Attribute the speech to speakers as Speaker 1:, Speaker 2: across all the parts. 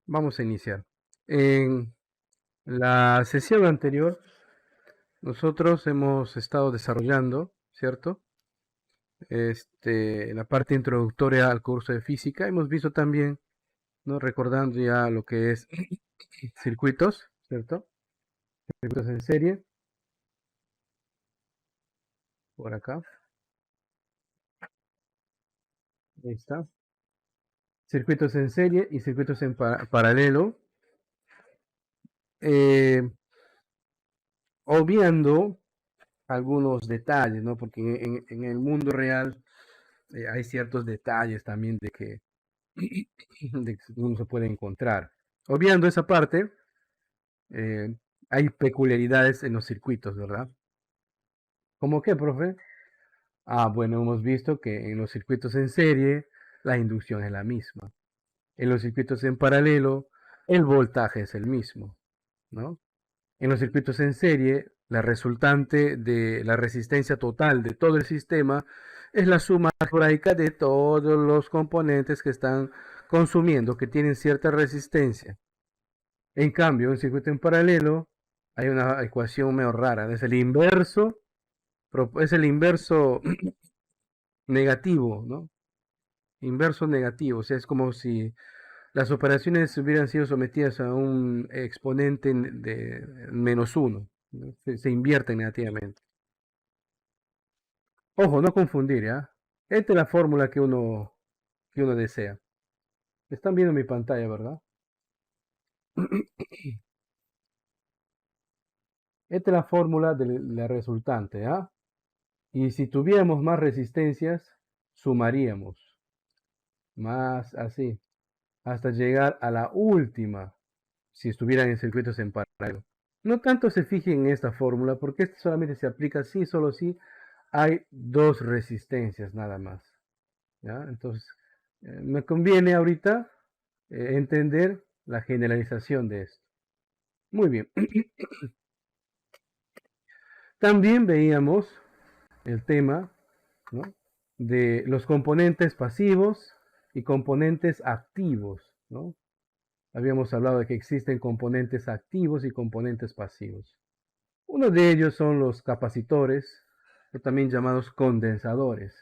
Speaker 1: Vamos a iniciar. En la sesión anterior, nosotros hemos estado desarrollando, ¿cierto? La parte introductoria al curso de física. Hemos visto también, ¿no? Recordando ya lo que es circuitos, ¿cierto? Circuitos en serie, por acá. Ahí está. Circuitos en serie y circuitos en paralelo. Eh, Obviando algunos detalles, ¿no? Porque en el mundo real hay ciertos detalles también de que uno se puede encontrar. Obviando esa parte, eh, hay peculiaridades en los circuitos, ¿verdad? ¿Cómo qué, profe? Ah, bueno, hemos visto que en los circuitos en serie la inducción es la misma. En los circuitos en paralelo el voltaje es el mismo, ¿no? En los circuitos en serie, la resultante de la resistencia total de todo el sistema es la suma algebraica de todos los componentes que están consumiendo, que tienen cierta resistencia. En cambio, en circuito en paralelo hay una ecuación medio rara, es el inverso negativo, ¿no? Inverso negativo, o sea, es como si las operaciones hubieran sido sometidas a un exponente de -1, ¿no? Se invierten negativamente. Ojo, no confundir, ¿ya? Esta es la fórmula que uno desea. Están viendo mi pantalla, ¿verdad? Esta es la fórmula de la resultante, ¿ah? Y si tuviéramos más resistencias, sumaríamos. Más así. Hasta llegar a la última, si estuvieran en circuitos en paralelo. No tanto se fijen en esta fórmula, porque esta solamente se aplica si, solo si hay dos resistencias nada más. ¿Ya? Entonces, me conviene ahorita entender la generalización de esto. Muy bien. También veíamos el tema, ¿no? De los componentes pasivos y componentes activos, ¿no? Habíamos hablado de que existen componentes activos y componentes pasivos. Uno de ellos son los capacitores, o también llamados condensadores,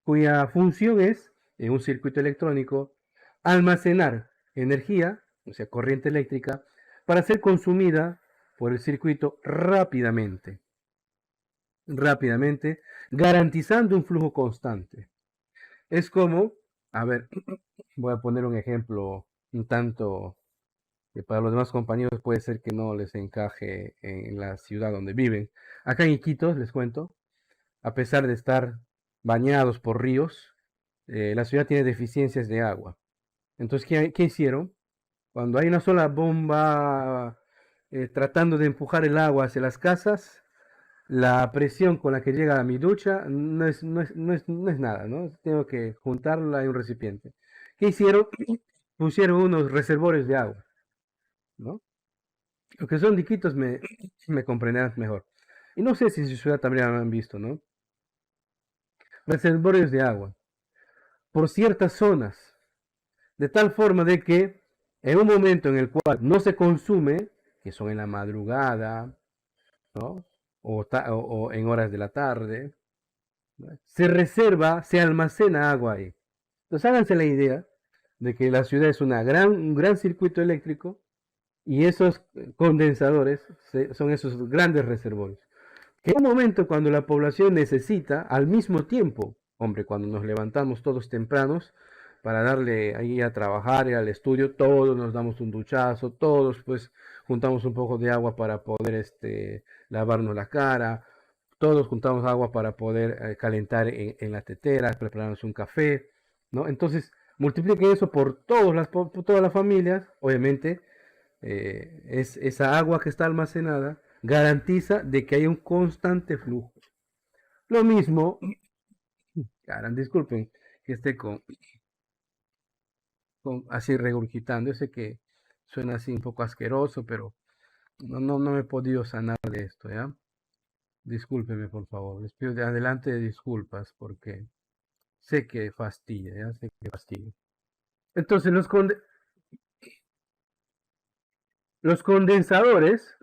Speaker 1: cuya función es, en un circuito electrónico, almacenar energía, o sea, corriente eléctrica, para ser consumida por el circuito rápidamente, garantizando un flujo constante. Es como, a ver, voy a poner un ejemplo un tanto que para los demás compañeros puede ser que no les encaje en la ciudad donde viven. Acá en Iquitos, les cuento, a pesar de estar bañados por ríos, la ciudad tiene deficiencias de agua. Entonces, ¿qué hicieron? Cuando hay una sola bomba tratando de empujar el agua hacia las casas, la presión con la que llega a mi ducha no es nada, ¿no? Tengo que juntarla en un recipiente. ¿Qué hicieron? Pusieron unos reservorios de agua, ¿no? Los que son diquitos me comprenderán mejor. Y no sé si en su ciudad también han visto, ¿no? Reservorios de agua por ciertas zonas, de tal forma de que en un momento en el cual no se consume, que son en la madrugada, ¿no? O en horas de la tarde, ¿no? Se reserva, se almacena agua ahí. Entonces háganse la idea de que la ciudad es un gran circuito eléctrico y esos condensadores son esos grandes reservorios. Que en un momento cuando la población necesita, al mismo tiempo, hombre, cuando nos levantamos todos tempranos para darle ahí a trabajar y al estudio, todos nos damos un duchazo, todos pues juntamos un poco de agua para poder lavarnos la cara, todos juntamos agua para poder calentar en la tetera, prepararnos un café, ¿no? Entonces, multipliquen eso por todas las familias, obviamente, es esa agua que está almacenada garantiza de que hay un constante flujo. Lo mismo, disculpen que esté así regurgitando, yo sé que suena así un poco asqueroso, pero no me he podido sanar de esto, ¿ya? Discúlpeme, por favor, les pido de adelante disculpas porque sé que fastidia, ya sé que fastidia. Entonces los condensadores,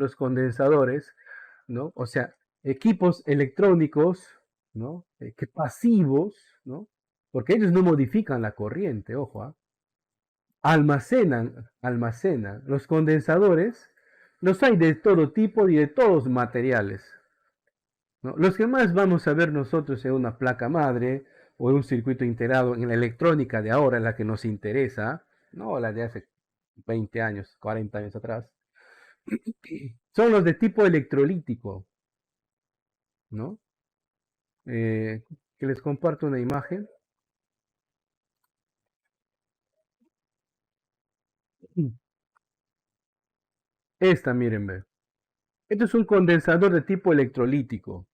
Speaker 1: ¿no? O sea, equipos electrónicos, ¿no? Que pasivos, ¿no? Porque ellos no modifican la corriente, ojo, ¿ah? Almacenan. Los condensadores los hay de todo tipo y de todos materiales, ¿no? Los que más vamos a ver nosotros en una placa madre o en un circuito integrado en la electrónica de ahora, en la que nos interesa, no la de hace 20 años, 40 años atrás, son los de tipo electrolítico, ¿no? Que les comparto una imagen. Esta, miren, ve. Esto es un condensador de tipo electrolítico.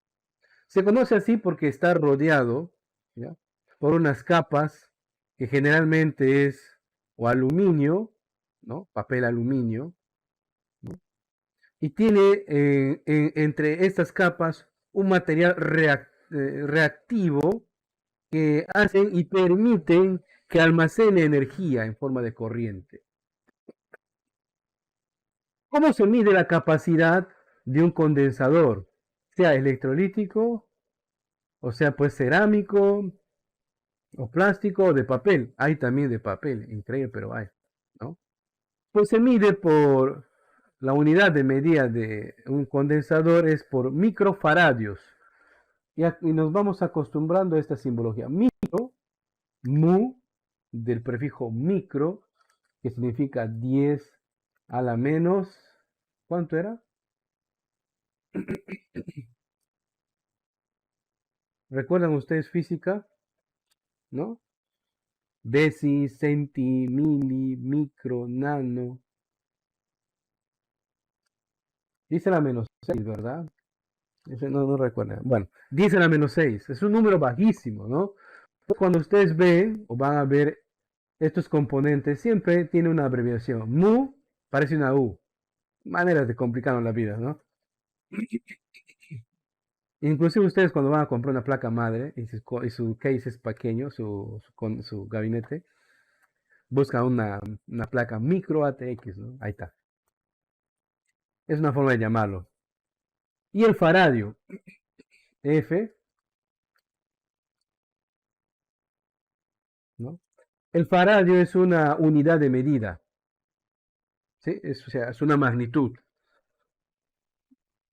Speaker 1: Se conoce así porque está rodeado, ¿ya?, por unas capas que generalmente es o aluminio, ¿no? Papel aluminio, ¿no? Y tiene entre estas capas un material reactivo que hacen y permiten que almacene energía en forma de corriente. ¿Cómo se mide la capacidad de un condensador? Sea electrolítico, o sea, pues cerámico, o plástico, o de papel. Hay también de papel, increíble, pero hay, ¿no? Pues se mide por la unidad de medida de un condensador es por microfaradios. Y nos vamos acostumbrando a esta simbología. Micro, mu, del prefijo micro, que significa 10 a la menos, ¿cuánto era? ¿Recuerdan ustedes física? ¿No? Deci, centi, mili, micro, nano. Dice la menos 6, ¿verdad? Ese no recuerda. Bueno, 10 a la menos 6. Es un número bajísimo, ¿no? Cuando ustedes ven o van a ver estos componentes, siempre tiene una abreviación. Mu parece una U. Maneras de complicar la vida, ¿no? Inclusive ustedes cuando van a comprar una placa madre y su case es pequeño, su gabinete, buscan una placa micro ATX, ¿no? Ahí está. Es una forma de llamarlo. Y el faradio, F, ¿no? El faradio es una unidad de medida, ¿sí? O sea, es una magnitud.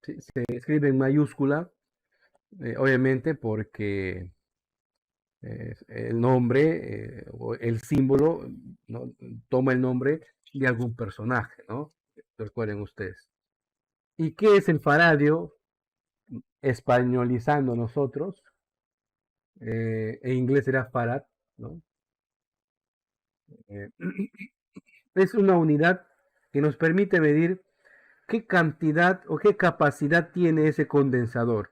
Speaker 1: ¿Sí? Se escribe en mayúscula, obviamente porque el nombre o el símbolo, ¿no?, toma el nombre de algún personaje, ¿no? Recuerden ustedes. ¿Y qué es el faradio? Españolizando nosotros, en inglés será farad, ¿no? Eh, es una unidad que nos permite medir qué cantidad o qué capacidad tiene ese condensador.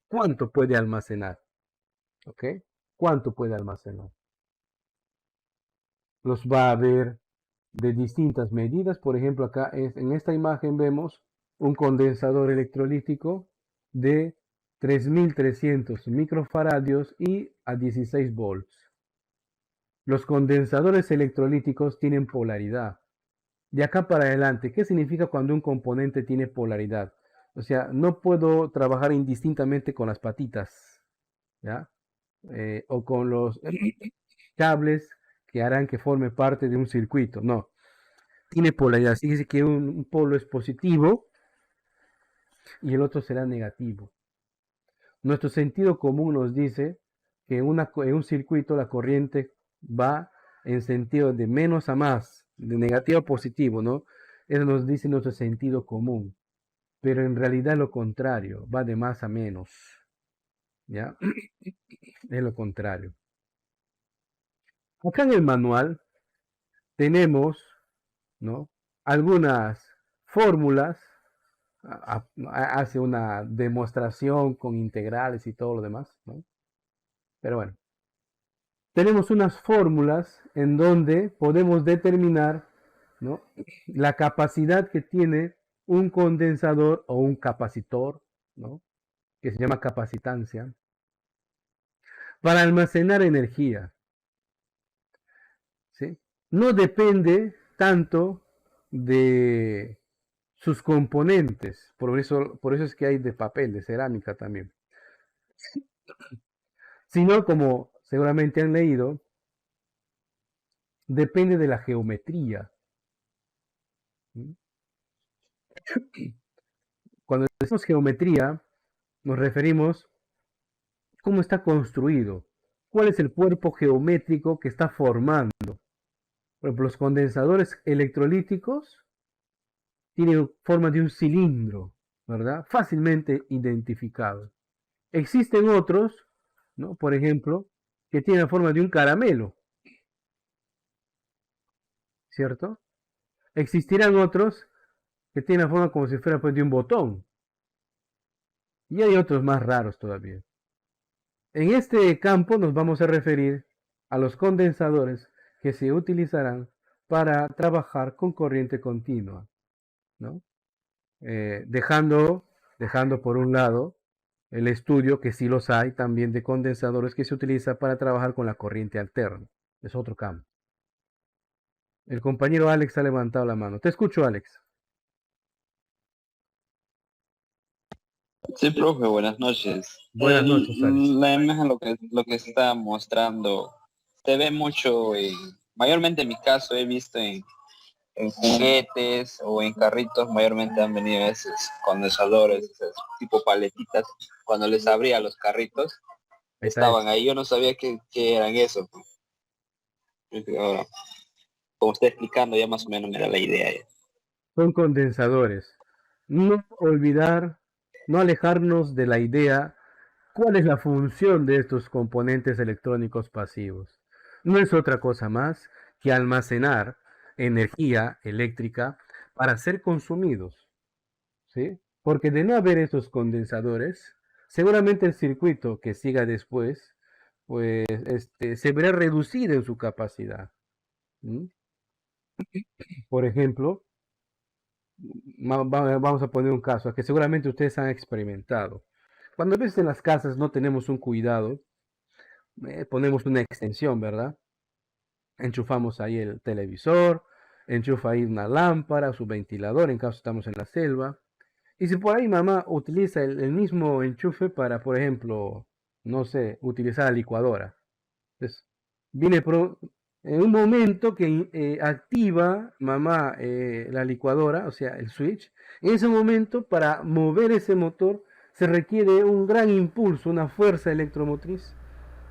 Speaker 1: ¿Cuánto puede almacenar? ¿Ok? ¿Cuánto puede almacenar? Los va a ver de distintas medidas. Por ejemplo, acá en esta imagen vemos un condensador electrolítico de 3300 microfaradios y a 16 volts. Los condensadores electrolíticos tienen polaridad. De acá para adelante, ¿qué significa cuando un componente tiene polaridad? O sea, no puedo trabajar indistintamente con las patitas, ¿ya? O con los cables que harán que forme parte de un circuito. No, tiene polaridad. Fíjese que un polo es positivo y el otro será negativo. Nuestro sentido común nos dice que en un circuito la corriente va en sentido de menos a más, de negativo a positivo, ¿no? Eso nos dice nuestro sentido común. Pero en realidad lo contrario, va de más a menos, ¿ya? Es lo contrario. Acá en el manual tenemos, ¿no?, algunas fórmulas, hace una demostración con integrales y todo lo demás, ¿no? Pero bueno, tenemos unas fórmulas en donde podemos determinar, ¿no?, la capacidad que tiene un condensador o un capacitor, ¿no?, que se llama capacitancia. para almacenar energía, ¿sí? No depende tanto de sus componentes, por eso es que hay de papel, de cerámica también, sino como seguramente han leído, depende de la geometría. ¿Sí? Cuando decimos geometría, nos referimos a cómo está construido, cuál es el cuerpo geométrico que está formando. Por ejemplo, los condensadores electrolíticos tienen forma de un cilindro, ¿verdad? Fácilmente identificado. Existen otros, ¿no? Por ejemplo, que tienen forma de un caramelo, ¿cierto? Existirán otros que tienen forma como si fuera pues, de un botón. Y hay otros más raros todavía. En este campo nos vamos a referir a los condensadores que se utilizarán para trabajar con corriente continua, ¿no? Dejando por un lado el estudio, que sí los hay también de condensadores que se utiliza para trabajar con la corriente alterna. Es otro campo. El compañero Alex ha levantado la mano. Te escucho, Alex.
Speaker 2: Sí, profe, buenas noches.
Speaker 1: Buenas noches, Alex.
Speaker 2: La imagen lo que se está mostrando se ve mucho, mayormente en mi caso he visto en juguetes o en carritos, mayormente han venido esos condensadores, esos tipo paletitas, cuando les abría los carritos,
Speaker 1: Ahí está
Speaker 2: estaban
Speaker 1: eso.
Speaker 2: ahí, yo no sabía que eran eso. Ahora, como está explicando, ya más o menos me da la idea ya.
Speaker 1: Son condensadores. No olvidar, no alejarnos de la idea cuál es la función de estos componentes electrónicos pasivos. No es otra cosa más que almacenar energía eléctrica para ser consumidos, ¿sí? Porque de no haber estos condensadores, seguramente el circuito que siga después, pues se verá reducido en su capacidad. ¿Mm? Por ejemplo, vamos a poner un caso que seguramente ustedes han experimentado. Cuando a veces en las casas no tenemos un cuidado, ponemos una extensión, ¿verdad? Enchufamos ahí el televisor, enchufa ahí una lámpara, su ventilador en caso estamos en la selva. Y si por ahí mamá utiliza el mismo enchufe para, por ejemplo, no sé, utilizar la licuadora. Entonces, viene en un momento que activa mamá la licuadora, o sea, el switch. En ese momento, para mover ese motor, se requiere un gran impulso, una fuerza electromotriz,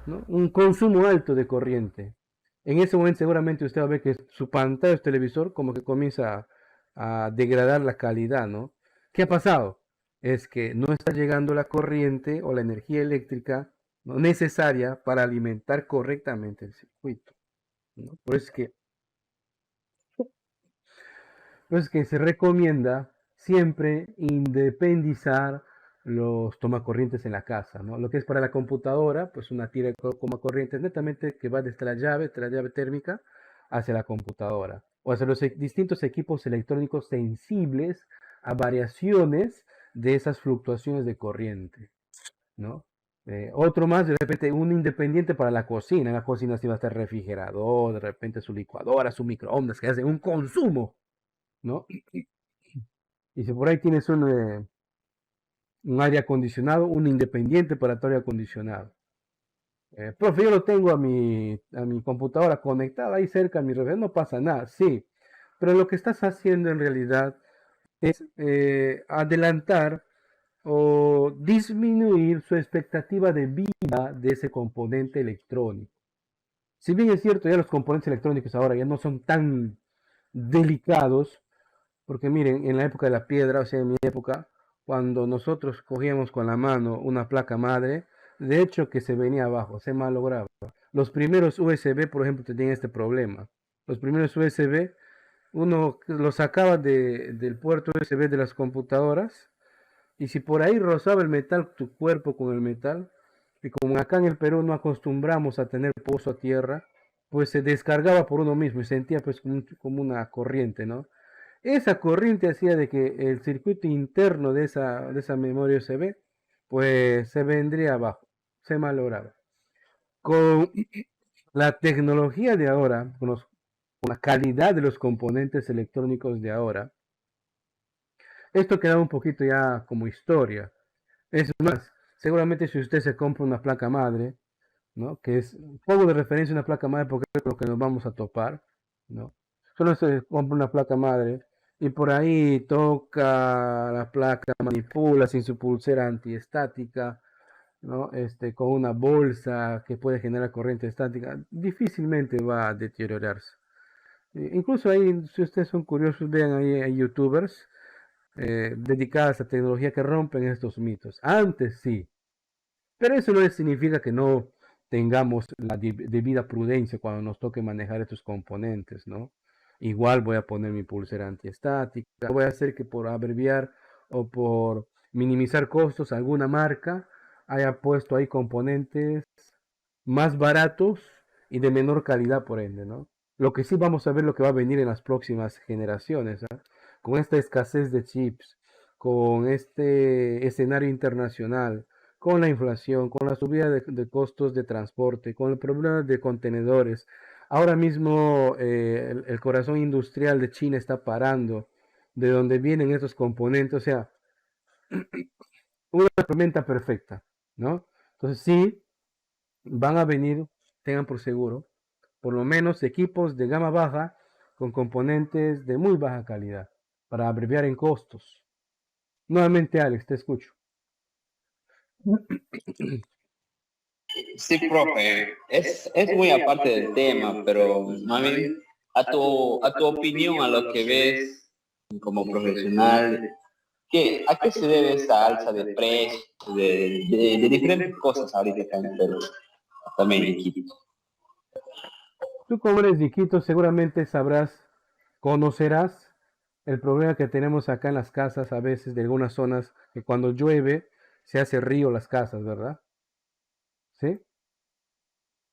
Speaker 1: ¿no? Un consumo alto de corriente. En ese momento seguramente usted va a ver que su pantalla, su televisor, como que comienza a degradar la calidad, ¿no? ¿Qué ha pasado? Es que no está llegando la corriente o la energía eléctrica, ¿no?, necesaria para alimentar correctamente el circuito, ¿no? Por eso es que se recomienda siempre independizar los tomacorrientes en la casa, ¿no? Lo que es para la computadora, pues una tira de tomacorrientes netamente que va desde la llave térmica, hacia la computadora. O hacia los distintos equipos electrónicos sensibles a variaciones de esas fluctuaciones de corriente, ¿no? Otro más, de repente, un independiente para la cocina. En la cocina sí va a estar refrigerador, de repente su licuadora, su microondas, que hacen un consumo, ¿no? Y si por ahí tienes un aire acondicionado, un independiente para tu aire acondicionado. Profe, yo lo tengo a mi computadora conectada ahí cerca a mi refrigerador, no pasa nada, sí. Pero lo que estás haciendo en realidad es adelantar o disminuir su expectativa de vida de ese componente electrónico. Si bien es cierto, ya los componentes electrónicos ahora ya no son tan delicados, porque miren, en la época de la piedra, o sea, en mi época, cuando nosotros cogíamos con la mano una placa madre, de hecho que se venía abajo, se malograba. Los primeros USB, por ejemplo, tenían este problema. Los primeros USB, uno los sacaba del puerto USB de las computadoras, y si por ahí rozaba el metal, tu cuerpo con el metal, y como acá en el Perú no acostumbramos a tener pozo a tierra, pues se descargaba por uno mismo y sentía pues como una corriente, ¿no? Esa corriente hacía de que el circuito interno de esa memoria USB, pues se vendría abajo, se malograba. Con la tecnología de ahora, con la calidad de los componentes electrónicos de ahora, esto queda un poquito ya como historia. Es más, seguramente si usted se compra una placa madre, ¿no? Que es un poco de referencia a una placa madre porque es lo que nos vamos a topar, ¿no? Solo se compra una placa madre y por ahí toca la placa, manipula sin su pulsera antiestática, ¿no? Con una bolsa que puede generar corriente estática, difícilmente va a deteriorarse. Incluso ahí, si ustedes son curiosos, vean ahí hay youtubers dedicadas a tecnología que rompen estos mitos. Antes sí, pero eso no significa que no tengamos la debida prudencia cuando nos toque manejar estos componentes, ¿no? Igual voy a poner mi pulsera antiestática, voy a hacer que por abreviar o por minimizar costos alguna marca haya puesto ahí componentes más baratos y de menor calidad por ende, ¿no? Lo que sí vamos a ver lo que va a venir en las próximas generaciones, ¿ah? Con esta escasez de chips, con este escenario internacional, con la inflación, con la subida de costos de transporte, con el problema de contenedores. Ahora mismo el corazón industrial de China está parando, de donde vienen estos componentes, o sea, una tormenta perfecta, ¿no? Entonces sí, van a venir, tengan por seguro, por lo menos equipos de gama baja con componentes de muy baja calidad, para abreviar en costos. Nuevamente, Alex, te escucho.
Speaker 2: Sí, profe, es muy aparte del tema, pero más bien a tu opinión, a lo que ves como profesional, ¿a qué se debe esta alza de precios, de diferentes cosas ahorita acá en Perú, también en Quito?
Speaker 1: Tú como eres de Quito seguramente sabrás, conocerás el problema que tenemos acá en las casas a veces de algunas zonas que cuando llueve se hace río las casas, ¿verdad? ¿Sí?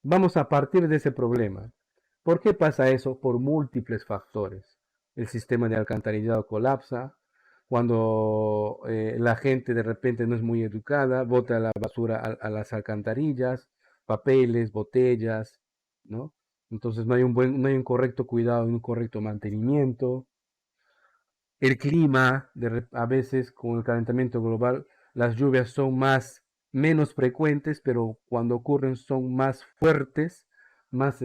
Speaker 1: Vamos a partir de ese problema. ¿Por qué pasa eso? Por múltiples factores. El sistema de alcantarillado colapsa, cuando la gente de repente no es muy educada, bota la basura a las alcantarillas, papeles, botellas, ¿no? Entonces no hay un correcto cuidado, un correcto mantenimiento. El clima, a veces con el calentamiento global, las lluvias son menos frecuentes, pero cuando ocurren son más fuertes, más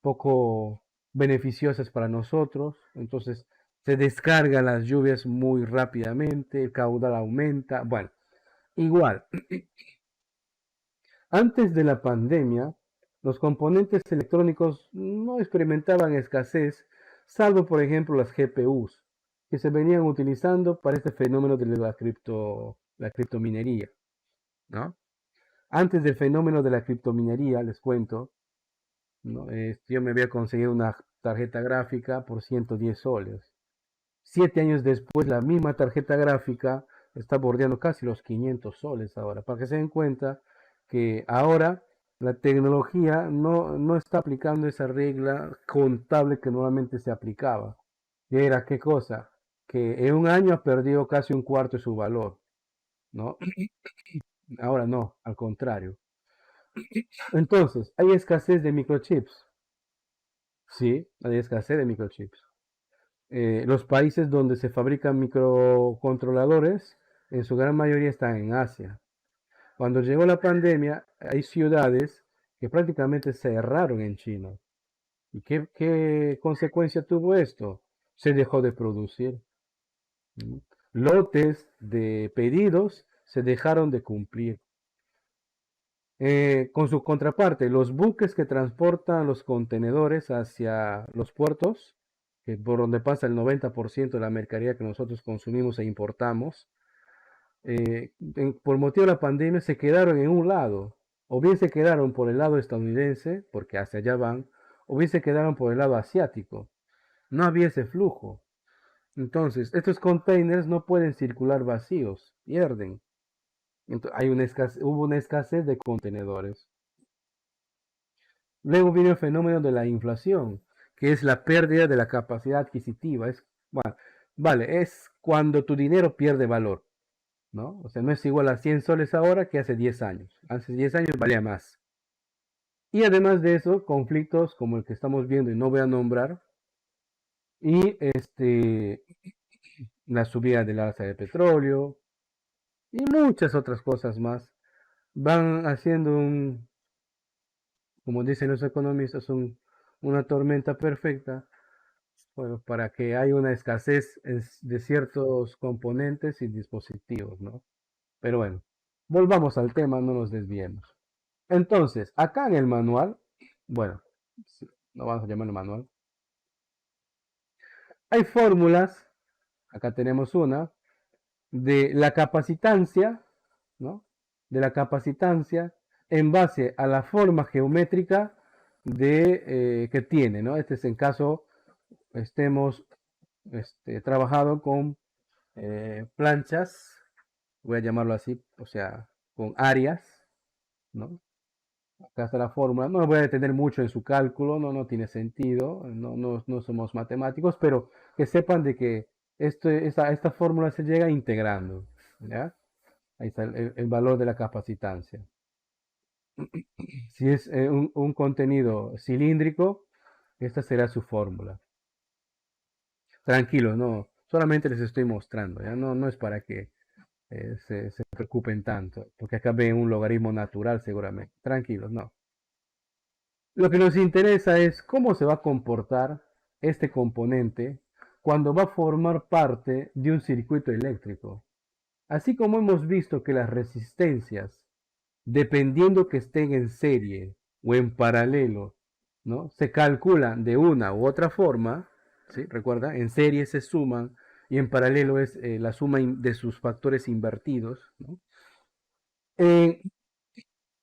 Speaker 1: poco beneficiosas para nosotros. Entonces se descargan las lluvias muy rápidamente, el caudal aumenta. Bueno, igual, antes de la pandemia, los componentes electrónicos no experimentaban escasez, salvo por ejemplo las GPUs, que se venían utilizando para este fenómeno de la criptominería, ¿no? Antes del fenómeno de la criptominería, les cuento, ¿no? Yo me había conseguido una tarjeta gráfica por 110 soles. 7 años después, la misma tarjeta gráfica está bordeando casi los 500 soles ahora. Para que se den cuenta que ahora la tecnología no está aplicando esa regla contable que normalmente se aplicaba. Que era qué cosa? Que en un año ha perdido casi un cuarto de su valor, ¿no? Ahora no, al contrario. Entonces, hay escasez de microchips. Sí, hay escasez de microchips. Los países donde se fabrican microcontroladores, en su gran mayoría están en Asia. Cuando llegó la pandemia, hay ciudades que prácticamente cerraron en China. ¿Y qué consecuencia tuvo esto? Se dejó de producir. Lotes de pedidos se dejaron de cumplir. Con su contraparte, los buques que transportan los contenedores hacia los puertos, que por donde pasa el 90% de la mercadería que nosotros consumimos e importamos, por motivo de la pandemia se quedaron en un lado, o bien se quedaron por el lado estadounidense, porque hacia allá van, o bien se quedaron por el lado asiático. No había ese flujo. Entonces, estos containers no pueden circular vacíos, pierden. Entonces, hubo una escasez de contenedores. Luego viene el fenómeno de la inflación, que es la pérdida de la capacidad adquisitiva. Bueno, vale, es cuando tu dinero pierde valor, ¿no? O sea, no es igual a 100 soles ahora que hace 10 años. Hace 10 años valía más. Y además de eso, conflictos como el que estamos viendo y no voy a nombrar, y la subida del alza de petróleo y muchas otras cosas más van haciendo como dicen los economistas, una tormenta perfecta, bueno, para que haya una escasez de ciertos componentes y dispositivos, ¿no? Pero bueno, volvamos al tema, no nos desviemos. Entonces, acá en el manual, bueno, no vamos a llamarlo manual, hay fórmulas, acá tenemos una, de la capacitancia, ¿no? De la capacitancia en base a la forma geométrica que tiene, ¿no? Este es en caso estemos trabajado con planchas, voy a llamarlo así, o sea, con áreas, ¿no? Acá está la fórmula, no me voy a detener mucho en su cálculo, no tiene sentido, no somos matemáticos, pero que sepan de que esta fórmula se llega integrando, ¿ya? Ahí está el valor de la capacitancia. Si es un contenido cilíndrico, esta será su fórmula. Tranquilos, no, solamente les estoy mostrando, ¿ya? No es para que se preocupen tanto, porque acá ven un logaritmo natural seguramente. Tranquilos, no. Lo que nos interesa es cómo se va a comportar este componente cuando va a formar parte de un circuito eléctrico. Así como hemos visto que las resistencias, dependiendo que estén en serie o en paralelo, ¿no? Se calculan de una u otra forma, ¿sí? Recuerda, en serie se suman y en paralelo es la suma de sus factores invertidos, ¿no? Eh,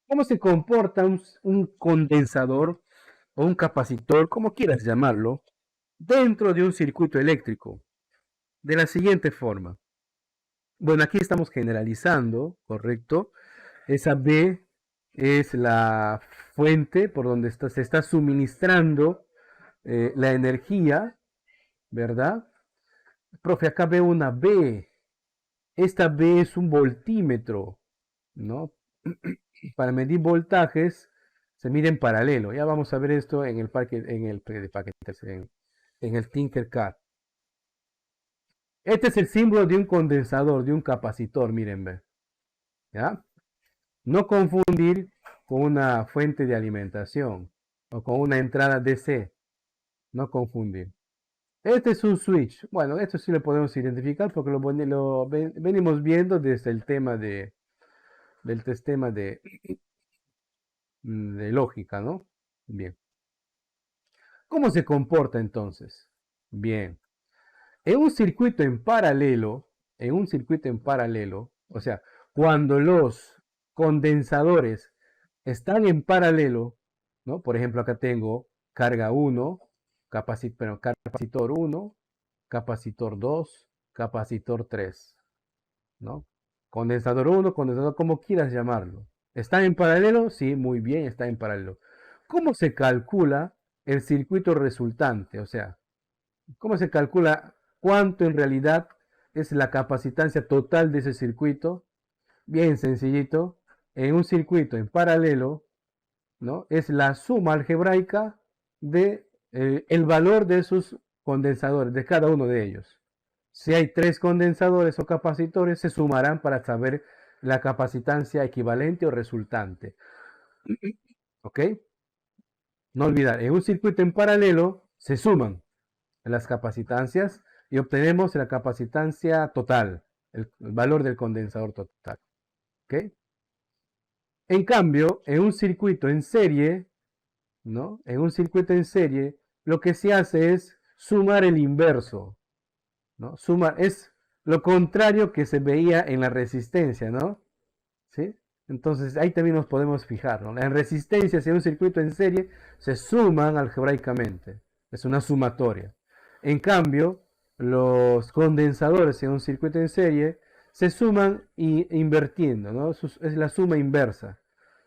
Speaker 1: ¿Cómo se comporta un condensador o un capacitor, como quieras llamarlo, dentro de un circuito eléctrico? De la siguiente forma. Bueno, aquí estamos generalizando, ¿correcto? Esa B es la fuente por donde se está suministrando la energía, ¿verdad? Profe, acá veo una B. Esta B es un voltímetro, ¿no? Para medir voltajes se mide en paralelo. Ya vamos a ver esto en el en el Tinkercad. Este es el símbolo de un condensador, de un capacitor, miren, ve. ¿Ya? No confundir con una fuente de alimentación o con una entrada DC. No confundir. Este es un switch. Bueno, esto sí lo podemos identificar porque venimos viendo desde el tema del sistema de lógica, ¿no? Bien. ¿Cómo se comporta entonces? Bien. En un circuito en paralelo, o sea, cuando los condensadores están en paralelo, ¿no? Por ejemplo, acá tengo carga 1, capacitor 1, capacitor 2, capacitor 3, ¿no? Condensador 1, condensador, como quieras llamarlo. ¿Están en paralelo? Sí, muy bien, está en paralelo. ¿Cómo se calcula el circuito resultante? O sea, ¿cómo se calcula cuánto en realidad es la capacitancia total de ese circuito? Bien sencillito. En un circuito en paralelo, ¿no? Es la suma algebraica de el valor de sus condensadores, de cada uno de ellos. Si hay 3 condensadores o capacitores, se sumarán para saber la capacitancia equivalente o resultante. ¿Ok? No olvidar, en un circuito en paralelo se suman las capacitancias y obtenemos la capacitancia total, el valor del condensador total. ¿Ok? En cambio, en un circuito en serie, ¿no? En un circuito en serie, lo que se hace es sumar el inverso, ¿no? Sumar es lo contrario que se veía en la resistencia, ¿no? ¿Sí? Entonces ahí también nos podemos fijar, ¿no? Las resistencias en un circuito en serie se suman algebraicamente, es una sumatoria. En cambio, los condensadores en un circuito en serie se suman invirtiendo, ¿no? Es la suma inversa,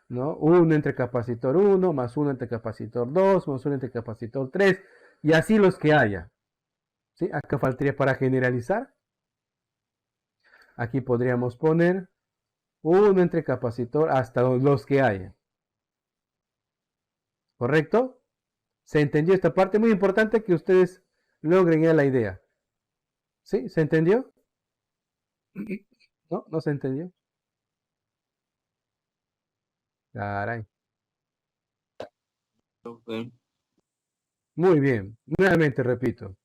Speaker 1: ¿no? 1 entre capacitor 1, más 1 entre capacitor 2, más 1 entre capacitor 3, y así los que haya. ¿Sí? Acá faltaría para generalizar. Aquí podríamos poner 1 entre capacitor hasta los que haya. ¿Correcto? ¿Se entendió esta parte? Muy importante que ustedes logren ya la idea. ¿Sí? ¿Se entendió? ¿No? ¿No se entendió? Caray.
Speaker 2: Ok.
Speaker 1: Muy bien. Nuevamente repito.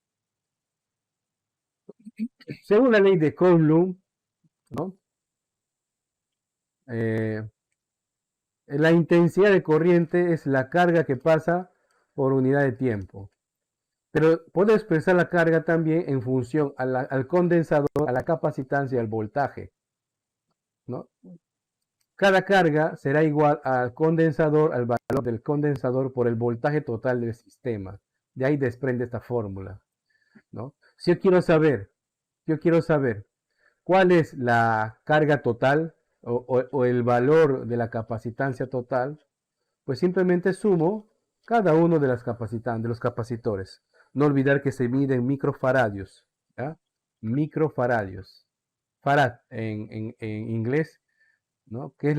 Speaker 1: Según la ley de Coulomb, ¿no? Eh, la intensidad de corriente es la carga que pasa por unidad de tiempo. Pero puedo expresar la carga también en función al condensador, a la capacitancia y al voltaje, ¿no? Cada carga será igual al condensador, al valor del condensador por el voltaje total del sistema. De ahí desprende esta fórmula, ¿no? Si yo quiero saber cuál es la carga total o el valor de la capacitancia total, pues simplemente sumo cada uno de, de los capacitores. No olvidar que se mide en microfaradios, ¿ya? Microfaradios. Farad en inglés, ¿no? Que es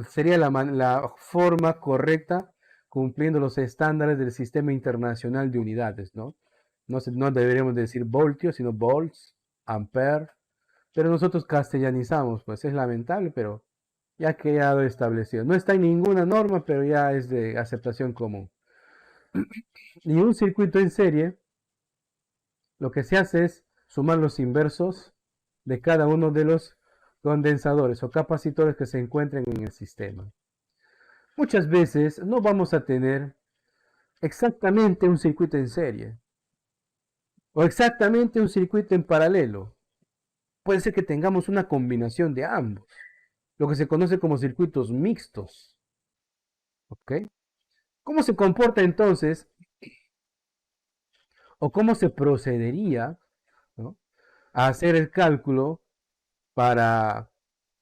Speaker 1: sería la forma correcta cumpliendo los estándares del Sistema Internacional de Unidades, ¿no? No deberíamos decir voltios, sino volts, ampere, pero nosotros castellanizamos, pues es lamentable, pero ya ha quedado establecido. No está en ninguna norma, pero ya es de aceptación común. Y un circuito en serie, lo que se hace es sumar los inversos de cada uno de los condensadores o capacitores que se encuentren en el sistema. Muchas veces no vamos a tener exactamente un circuito en serie o exactamente un circuito en paralelo. Puede ser que tengamos una combinación de ambos, lo que se conoce como circuitos mixtos. ¿Ok? ¿Cómo se comporta entonces o cómo se procedería, ¿no?, a hacer el cálculo para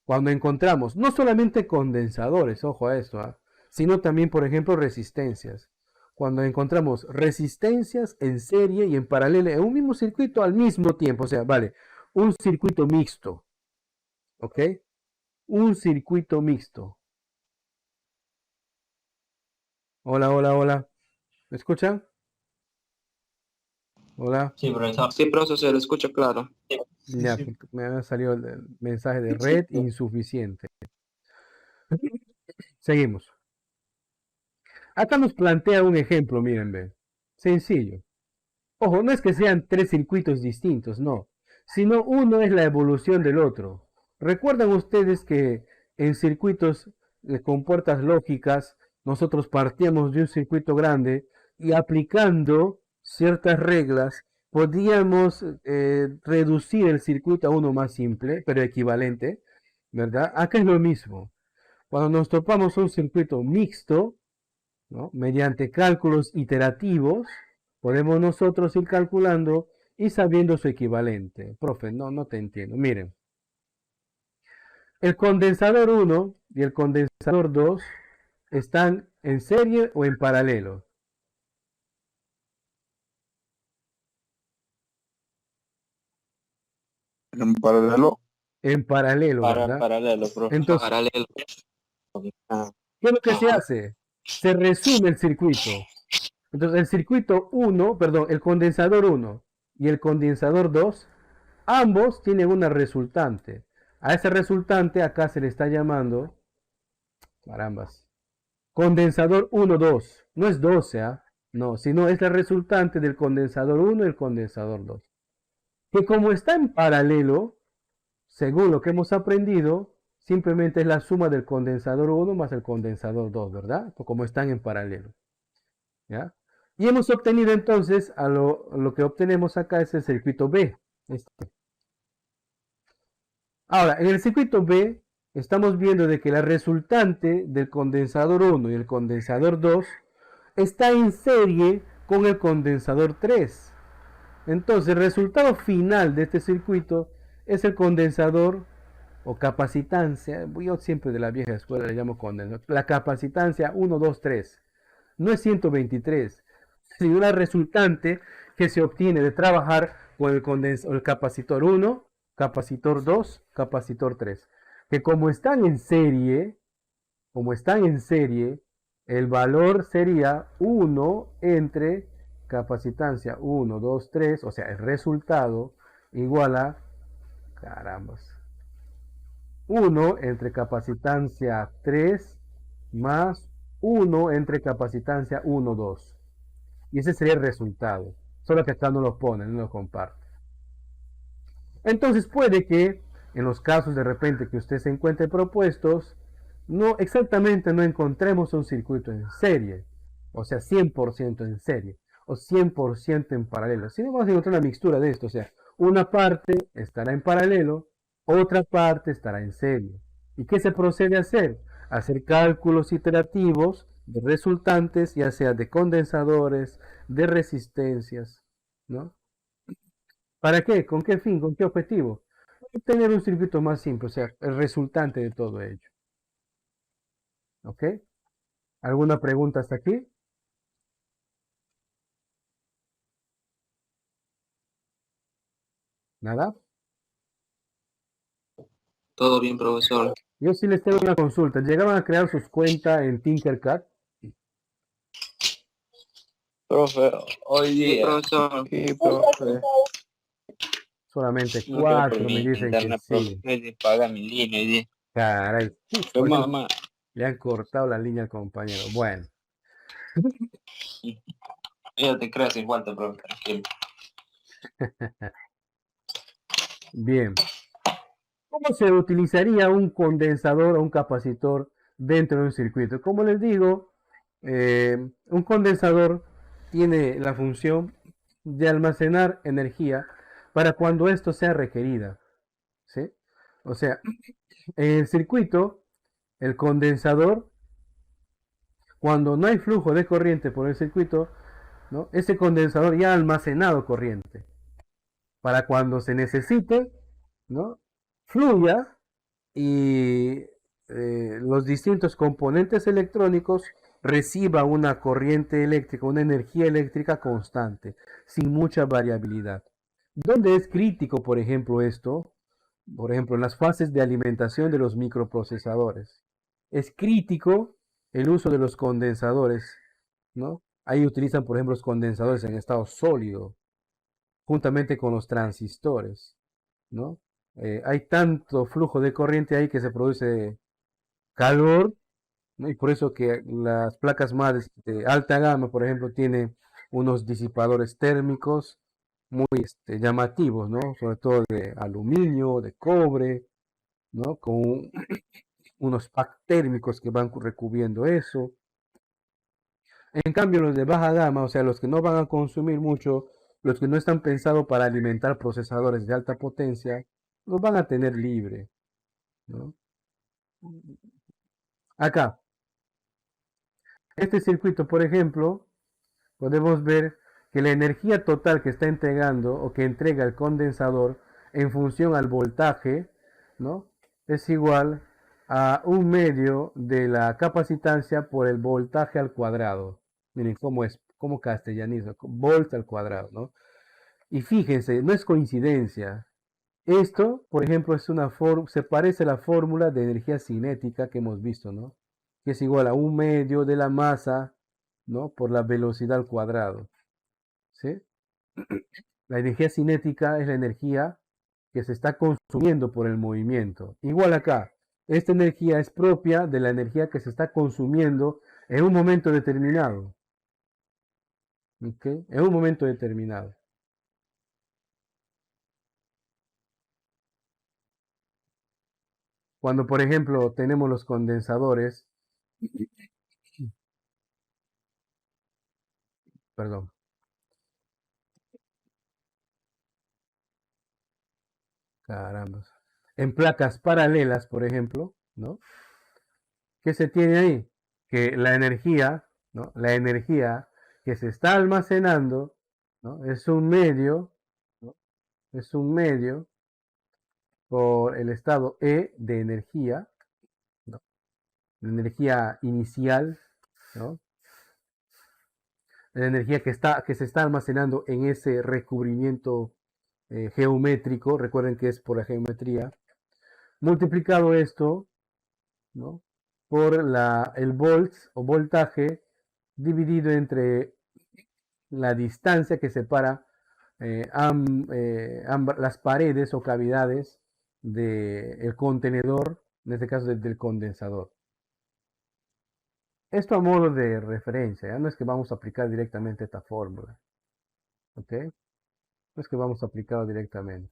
Speaker 1: cuando encontramos no solamente condensadores, ojo a esto, sino también, por ejemplo, resistencias? Cuando encontramos resistencias en serie y en paralelo en un mismo circuito al mismo tiempo, o sea, vale, un circuito mixto, ¿ok? Un circuito mixto. Hola, hola, hola. ¿Me escuchan? Hola.
Speaker 2: Sí, profesor. Sí, profesor, se lo escucha claro.
Speaker 1: Ya, me ha salido el mensaje de red insuficiente. Seguimos. Acá nos plantea un ejemplo, miren, ve. Sencillo. Ojo, no es que sean tres circuitos distintos, no. Sino uno es la evolución del otro. ¿Recuerdan ustedes que en circuitos con puertas lógicas nosotros partíamos de un circuito grande y aplicando ciertas reglas podíamos reducir el circuito a uno más simple, pero equivalente, ¿verdad? Acá es lo mismo. Cuando nos topamos un circuito mixto, ¿no?, mediante cálculos iterativos, podemos nosotros ir calculando y sabiendo su equivalente. Profe, no te entiendo. Miren, el condensador 1 y el condensador 2 están en serie o en paralelo.
Speaker 3: En paralelo.
Speaker 1: En paralelo, ¿verdad?
Speaker 2: Paralelo, profe.
Speaker 1: Entonces,
Speaker 2: Paralelo.
Speaker 1: ¿qué es lo que se hace? Se resume el circuito. Entonces, el circuito 1, perdón, el condensador 1 y el condensador 2, ambos tienen una resultante. A ese resultante acá se le está llamando, carambas, condensador 1, 2. No es 12, ¿ah? No, sino es la resultante del condensador 1 y el condensador 2. Que como está en paralelo, según lo que hemos aprendido, simplemente es la suma del condensador 1 más el condensador 2, ¿verdad? Como están en paralelo. ¿Ya? Y hemos obtenido entonces, lo que obtenemos acá es el circuito B. Ahora, en el circuito B estamos viendo de que la resultante del condensador 1 y el condensador 2 está en serie con el condensador 3. Entonces, el resultado final de este circuito es el condensador o capacitancia. Yo siempre de la vieja escuela le llamo condensador. La capacitancia 1, 2, 3. No es 123, sino la resultante que se obtiene de trabajar con el capacitor 1, capacitor 2, capacitor 3. Que como están en serie, el valor sería 1 entre capacitancia 1, 2, 3, o sea, el resultado igual a, carambas, 1 entre capacitancia 3 más 1 entre capacitancia 1, 2. Y ese sería el resultado. Solo que acá no lo ponen, no lo comparten. Entonces puede que en los casos de repente que usted se encuentre propuestos, no exactamente no encontremos un circuito en serie, o sea, 100% en serie, o 100% en paralelo, sino vamos a encontrar una mixtura de esto, o sea, una parte estará en paralelo, otra parte estará en serie. ¿Y qué se procede a hacer? Hacer cálculos iterativos de resultantes, ya sea de condensadores, de resistencias, ¿no? ¿Para qué? ¿Con qué fin? ¿Con qué objetivo? Tener un circuito más simple, o sea, el resultante de todo ello. ¿Ok? ¿Alguna pregunta hasta aquí? ¿Nada?
Speaker 2: Todo bien, profesor.
Speaker 1: Yo sí les tengo una consulta. ¿Llegaron a crear sus cuentas en Tinkercad?
Speaker 2: Profe, hoy día. Profesor.
Speaker 3: Sí, profe.
Speaker 1: Solamente
Speaker 2: No creo por
Speaker 1: 4 me
Speaker 2: mi
Speaker 1: dicen que
Speaker 2: internet, profe.
Speaker 1: sí.
Speaker 2: No paga mi línea hoy día.
Speaker 1: Caray,
Speaker 2: Pero
Speaker 1: por eso
Speaker 2: mamá.
Speaker 1: le han cortado la línea al compañero. Bueno,
Speaker 2: Yo te creo sin falta, profe. Tranquilo.
Speaker 1: bien. ¿Cómo se utilizaría un condensador o un capacitor dentro de un circuito? Como les digo, un condensador tiene la función de almacenar energía para cuando esto sea requerida. ¿Sí? O sea, en el circuito, el condensador, cuando no hay flujo de corriente por el circuito, ¿no? Ese condensador ya ha almacenado corriente para cuando se necesite, ¿no? Fluya y los distintos componentes electrónicos reciba una corriente eléctrica, una energía eléctrica constante, sin mucha variabilidad. ¿Dónde es crítico, por ejemplo, esto? Por ejemplo, en las fases de alimentación de los microprocesadores. Es crítico el uso de los condensadores, ¿no? Ahí utilizan, por ejemplo, los condensadores en estado sólido, juntamente con los transistores, ¿no? Hay tanto flujo de corriente ahí que se produce calor, ¿no? Y por eso que las placas madres de alta gama, por ejemplo, tienen unos disipadores térmicos muy llamativos, ¿no? Sobre todo de aluminio, de cobre, ¿no? Con unos packs térmicos que van recubriendo eso. En cambio, los de baja gama, o sea, los que no van a consumir mucho, los que no están pensados para alimentar procesadores de alta potencia, los van a tener libre, ¿no? Acá, este circuito, por ejemplo, podemos ver que la energía total que está entregando o que entrega el condensador en función al voltaje, ¿no? Es igual a un medio de la capacitancia por el voltaje al cuadrado. Miren cómo es, cómo castellanizo, volt al cuadrado, ¿no? Y fíjense, no es coincidencia. Esto, por ejemplo, se parece a la fórmula de energía cinética que hemos visto, ¿no? Que es igual a un medio de la masa, ¿no? Por la velocidad al cuadrado, ¿sí? La energía cinética es la energía que se está consumiendo por el movimiento. Igual acá, esta energía es propia de la energía que se está consumiendo en un momento determinado, ¿ok? En un momento determinado. Cuando, por ejemplo, tenemos los condensadores, perdón, caramba, en placas paralelas, por ejemplo, ¿no? ¿Qué se tiene ahí? Que la energía, ¿no? La energía que se está almacenando, ¿no? Es un medio, ¿no? Es un medio por el estado E de energía, ¿no? La energía inicial, ¿no? La energía que se está almacenando en ese recubrimiento geométrico, recuerden que es por la geometría, multiplicado esto, ¿no? por el volts o voltaje dividido entre la distancia que separa las paredes o cavidades del contenedor, en este caso del condensador. Esto a modo de referencia, ¿ya? No es que vamos a aplicar directamente esta fórmula, ¿ok? No es que vamos a aplicarlo directamente.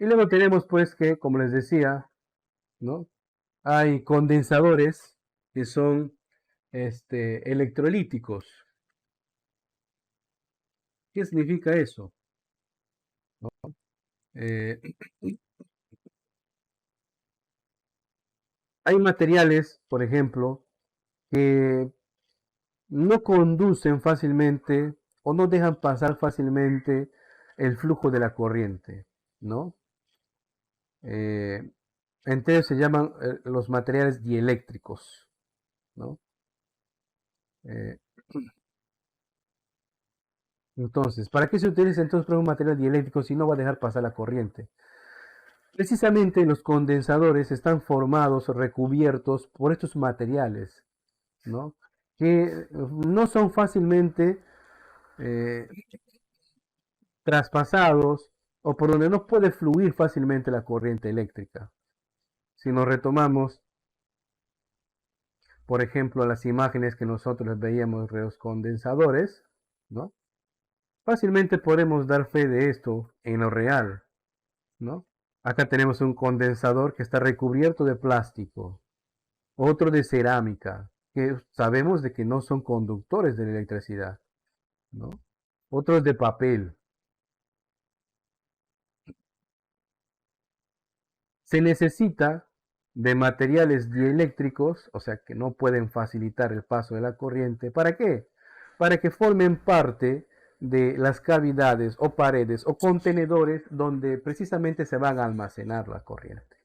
Speaker 1: Y luego tenemos pues que, como les decía, ¿no? Hay condensadores que son electrolíticos. ¿Qué significa eso? ¿No? Eh, hay materiales, por ejemplo, que no conducen fácilmente o no dejan pasar fácilmente el flujo de la corriente, ¿no? Entre ellos se llaman los materiales dieléctricos, ¿no? Eh, entonces, ¿para qué se utiliza entonces un material dieléctrico si no va a dejar pasar la corriente? Precisamente los condensadores están formados, recubiertos por estos materiales, ¿no? Que no son fácilmente eh, traspasados o por donde no puede fluir fácilmente la corriente eléctrica. Si nos retomamos, por ejemplo, las imágenes que nosotros veíamos de los condensadores, ¿no? Fácilmente podemos dar fe de esto en lo real, ¿no? Acá tenemos un condensador que está recubierto de plástico, otro de cerámica, que sabemos de que no son conductores de la electricidad, ¿no? Otros de papel. Se necesita de materiales dieléctricos, o sea que no pueden facilitar el paso de la corriente. ¿Para qué? Para que formen parte de las cavidades o paredes o contenedores donde precisamente se van a almacenar la corriente.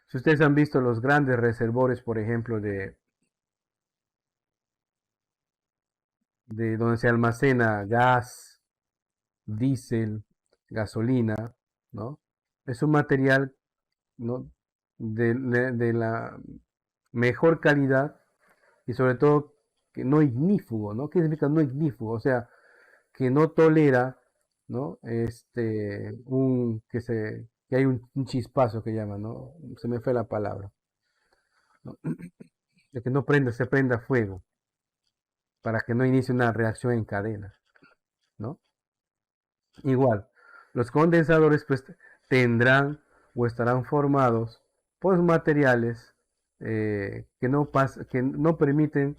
Speaker 1: Si ustedes han visto los grandes reservorios, por ejemplo, de donde se almacena gas, diésel, gasolina, ¿no? Es un material, ¿no? de la mejor calidad y sobre todo que no ignífugo, ¿no? ¿Qué significa no ignífugo? O sea, que no tolera, ¿no? Que hay un chispazo que llaman, ¿no? Se me fue la palabra, ¿no? De que no se prenda fuego, para que no inicie una reacción en cadena, ¿no? Igual, los condensadores pues tendrán o estarán formados por materiales que no permiten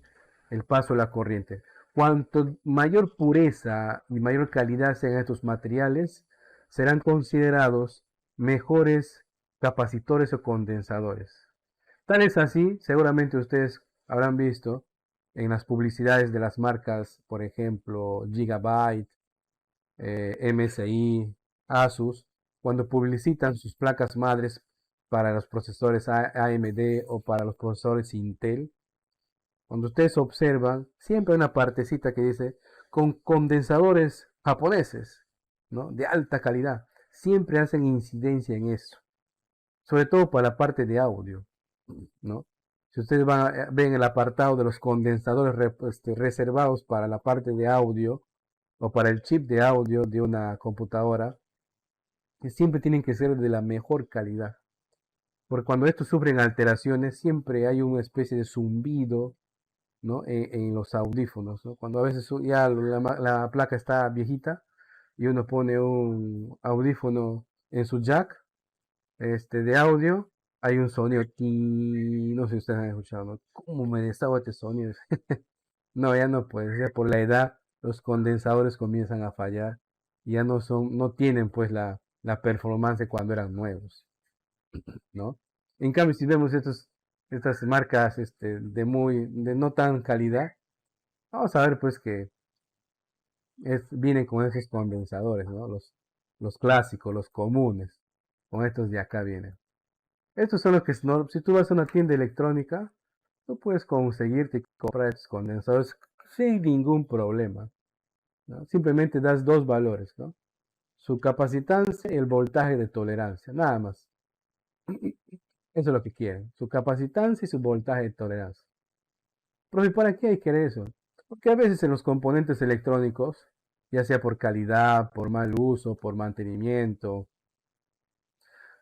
Speaker 1: el paso de la corriente. Cuanto mayor pureza y mayor calidad sean estos materiales, serán considerados mejores capacitores o condensadores. Tal es así, seguramente ustedes habrán visto en las publicidades de las marcas, por ejemplo, Gigabyte, MSI, Asus, cuando publicitan sus placas madres para los procesadores AMD o para los procesadores Intel, cuando ustedes observan, siempre hay una partecita que dice con condensadores japoneses, ¿no? De alta calidad. Siempre hacen incidencia en eso, sobre todo para la parte de audio, ¿no? Si ustedes ven el apartado de los condensadores reservados para la parte de audio o para el chip de audio de una computadora, que siempre tienen que ser de la mejor calidad. Porque cuando estos sufren alteraciones, siempre hay una especie de zumbido, ¿no? En los audífonos, ¿no? Cuando a veces ya la placa está viejita y uno pone un audífono en su jack de audio, hay un sonido, no sé si ustedes han escuchado, ¿no? ¿Cómo me deshago este sonido? No, ya no puede ser, por la edad los condensadores comienzan a fallar y ya no tienen pues la performance de cuando eran nuevos, ¿no? En cambio, si vemos estas marcas de no tan calidad, vamos a ver pues que vienen con esos condensadores, ¿no? Los clásicos, los comunes, con estos de acá vienen. Estos son los que, si tú vas a una tienda electrónica, tú puedes conseguirte y comprar estos condensadores sin ningún problema, ¿no? Simplemente das dos valores, ¿no? su capacitancia y el voltaje de tolerancia, nada más. Eso es lo que quieren, su capacitancia y su voltaje de tolerancia. Pero ¿y para qué hay que querer eso? Porque a veces en los componentes electrónicos, ya sea por calidad, por mal uso, por mantenimiento,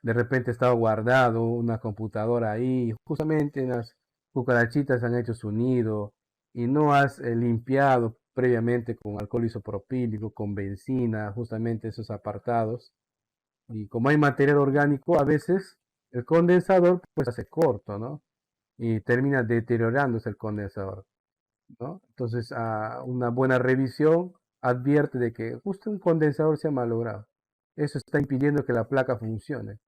Speaker 1: de repente estaba guardado una computadora ahí, justamente las cucarachitas han hecho su nido y no has limpiado previamente con alcohol isopropílico, con benzina, justamente esos apartados. Y como hay material orgánico, a veces el condensador pues hace corto, ¿no? Y termina deteriorándose el condensador, ¿no? Entonces, una buena revisión advierte de que justo un condensador se ha malogrado. Eso está impidiendo que la placa funcione,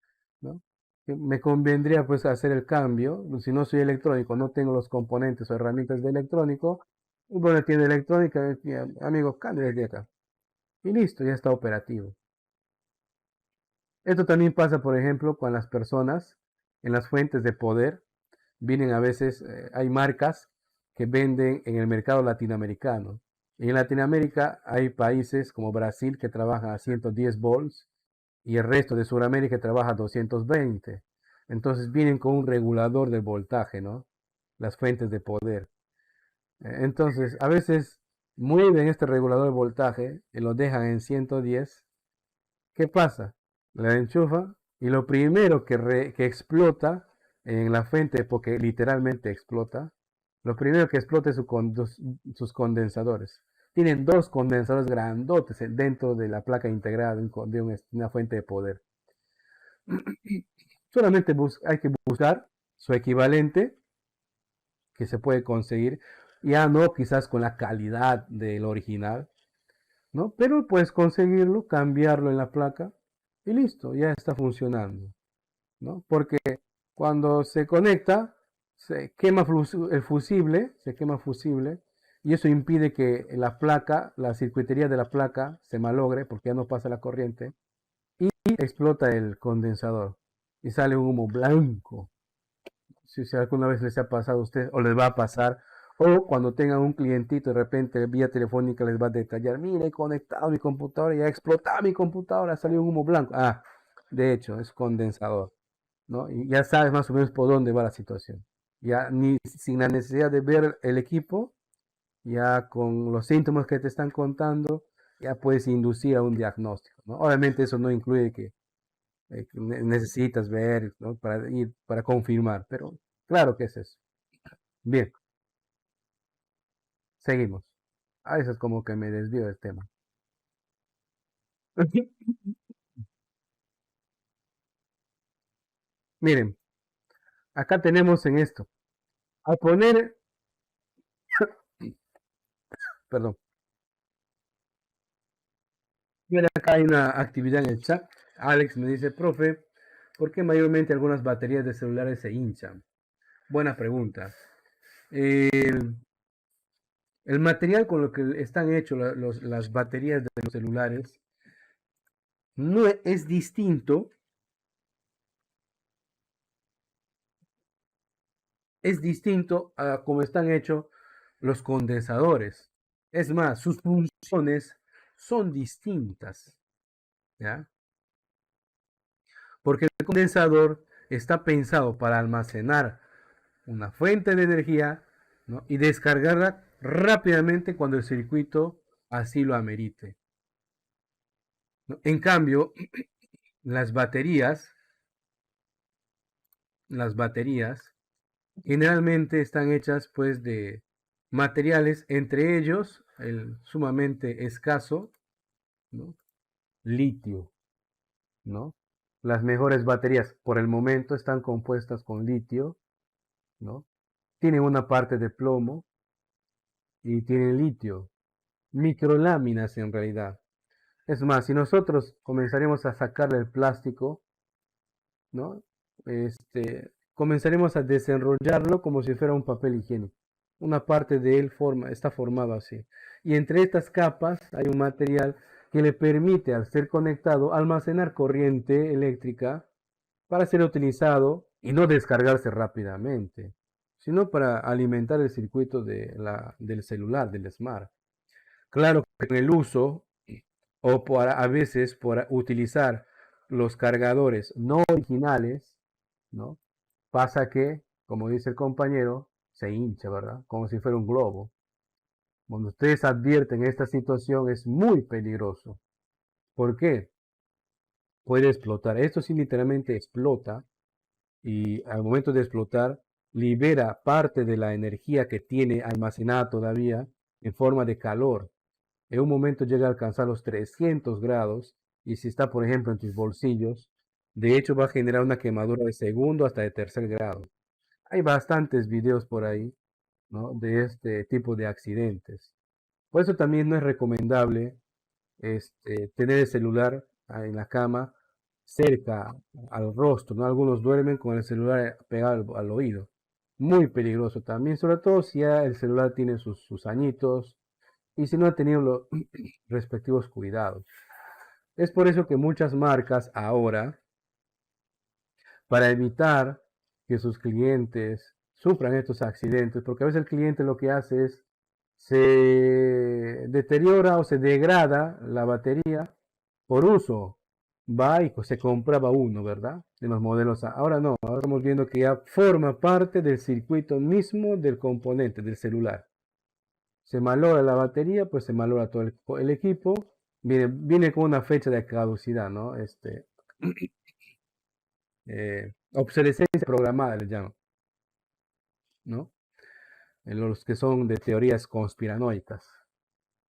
Speaker 1: ¿no? Que me convendría pues hacer el cambio. Si no soy electrónico, no tengo los componentes o herramientas de electrónico, voy a la tienda electrónica, amigo, cambia de acá. Y listo, ya está operativo. Esto también pasa, por ejemplo, con las personas en las fuentes de poder. Vienen a veces, hay marcas que venden en el mercado latinoamericano. En Latinoamérica hay países como Brasil que trabajan a 110 volts y el resto de Sudamérica trabaja a 220. Entonces vienen con un regulador del voltaje, ¿no? Las fuentes de poder. Entonces, a veces mueven este regulador de voltaje y lo dejan en 110. ¿Qué pasa? La enchufa y lo primero que explota en la fuente, porque literalmente explota, lo primero que explota es sus condensadores. Tienen dos condensadores grandotes dentro de la placa integrada de una fuente de poder. Solamente hay que buscar su equivalente que se puede conseguir, ya no quizás con la calidad del original, ¿no? Pero puedes conseguirlo, cambiarlo en la placa y listo, ya está funcionando, ¿no? Porque cuando se conecta, se quema el fusible, se quema fusible, y eso impide que la placa, la circuitería de la placa se malogre porque ya no pasa la corriente y explota el condensador y sale un humo blanco. Si alguna vez les ha pasado a ustedes o les va a pasar, o cuando tengan un clientito de repente vía telefónica les va a detallar, mira, he conectado mi computadora y ha explotado mi computadora, salió un humo blanco. De hecho, es condensador, ¿no? Y ya sabes más o menos por dónde va la situación. Ya ni sin la necesidad de ver el equipo, ya con los síntomas que te están contando, ya puedes inducir a un diagnóstico, ¿no? Obviamente eso no incluye que necesitas ver, ¿no? Para confirmar, pero claro que es eso. Bien, seguimos. A veces como que me desvío del tema. Miren, acá tenemos en esto. Al poner, perdón, miren, acá hay una actividad en el chat. Alex me dice, profe, ¿por qué mayormente algunas baterías de celulares se hinchan? Buena pregunta. El material con lo que están hechos las baterías de los celulares no es distinto, a cómo están hechos los condensadores. Es más, sus funciones son distintas, ¿ya? Porque el condensador está pensado para almacenar una fuente de energía, ¿no? Y descargarla rápidamente cuando el circuito así lo amerite, ¿no? En cambio, las baterías, las baterías generalmente están hechas pues de materiales, entre ellos el sumamente escaso, ¿no? Litio, ¿no? Las mejores baterías por el momento están compuestas con litio, ¿no? Tienen una parte de plomo y tienen litio, microláminas en realidad. Es más, si nosotros comenzaremos a sacarle el plástico, ¿no? Comenzaremos a desenrollarlo como si fuera un papel higiénico. Una parte de él está formado así. Y entre estas capas hay un material que le permite, al ser conectado, almacenar corriente eléctrica para ser utilizado y no descargarse rápidamente, sino para alimentar el circuito del celular, del smart. Claro que en el uso o a veces por utilizar los cargadores no originales, ¿no? Pasa que, como dice el compañero, se hincha, ¿verdad? Como si fuera un globo. Cuando ustedes advierten esta situación es muy peligroso. ¿Por qué? Puede explotar. Esto sí literalmente explota y al momento de explotar libera parte de la energía que tiene almacenada todavía en forma de calor. En un momento llega a alcanzar los 300 grados y si está, por ejemplo, en tus bolsillos, de hecho va a generar una quemadura de segundo hasta de tercer grado. Hay bastantes videos por ahí, ¿no? De este tipo de accidentes. Por eso también no es recomendable tener el celular en la cama cerca al rostro, ¿no? Algunos duermen con el celular pegado al oído. Muy peligroso también, sobre todo si ya el celular tiene sus añitos y si no ha tenido los respectivos cuidados. Es por eso que muchas marcas ahora, para evitar que sus clientes sufran estos accidentes, porque a veces el cliente lo que hace es se deteriora o se degrada la batería por uso. Va y se compraba uno, ¿verdad? De los modelos. Ahora no, ahora estamos viendo que ya forma parte del circuito mismo del componente del celular. Se malogra la batería, pues se malogra todo el equipo. Viene con una fecha de caducidad, ¿no? Obsolescencia programada, le llaman, ¿no? Los que son de teorías conspiranoicas.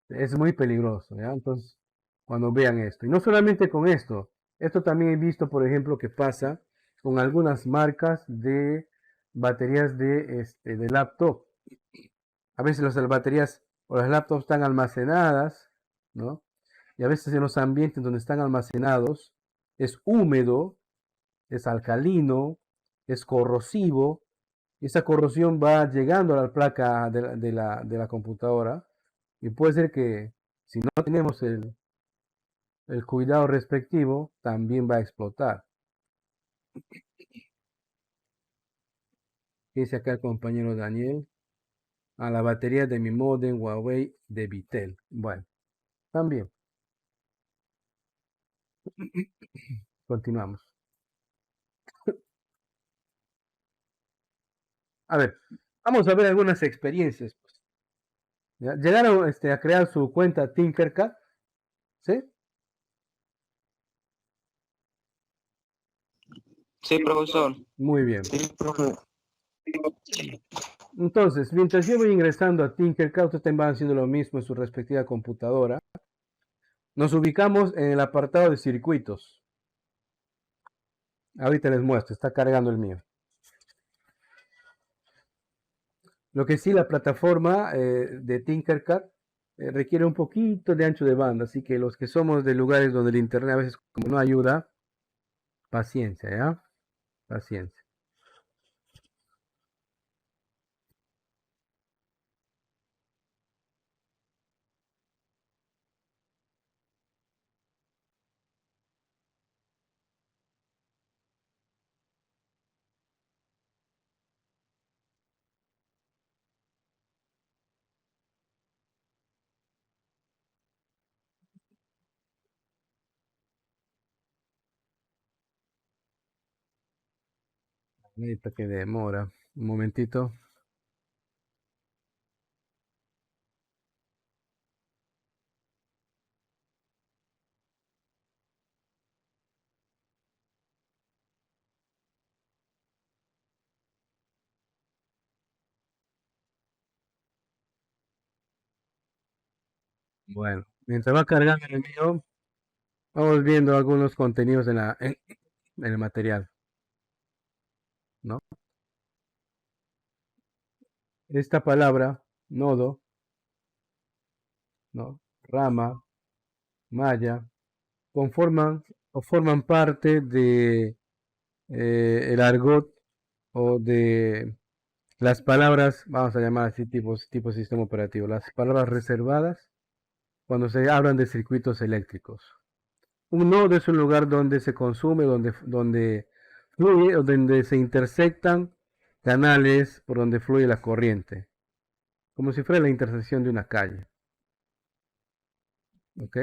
Speaker 1: Es muy peligroso, ¿ya? Entonces, cuando vean esto. Y no solamente con esto, esto también he visto, por ejemplo, que pasa con algunas marcas de baterías de laptop. A veces las baterías o las laptops están almacenadas, ¿no? Y a veces en los ambientes donde están almacenados es húmedo, es alcalino, es corrosivo. Y esa corrosión va llegando a la placa de la computadora y puede ser que si no tenemos el cuidado respectivo, también va a explotar. Dice acá el compañero Daniel, a la batería de mi modem Huawei de Vitel. Bueno, también. Continuamos. A ver, vamos a ver algunas experiencias, pues. ¿Ya? Llegaron a crear su cuenta Tinkercad, ¿sí?
Speaker 2: Sí, profesor.
Speaker 1: Muy bien.
Speaker 2: Sí, profe.
Speaker 1: Entonces, mientras yo voy ingresando a Tinkercad, ustedes también van haciendo lo mismo en su respectiva computadora. Nos ubicamos en el apartado de circuitos. Ahorita les muestro, está cargando el mío. Lo que sí, la plataforma de Tinkercad requiere un poquito de ancho de banda, así que los que somos de lugares donde el internet a veces como no ayuda, paciencia, ¿ya? Paciencia. Ahorita que demora. Un momentito. Bueno, mientras va cargando el mío, vamos viendo algunos contenidos en el material, ¿no? Esta palabra, nodo, ¿no? Rama, malla, conforman o forman parte de el argot o de las palabras, vamos a llamar así tipo sistema operativo, las palabras reservadas cuando se hablan de circuitos eléctricos. Un nodo es un lugar donde se consume, donde fluye o donde se intersectan canales por donde fluye la corriente, como si fuera la intersección de una calle. ¿Ok?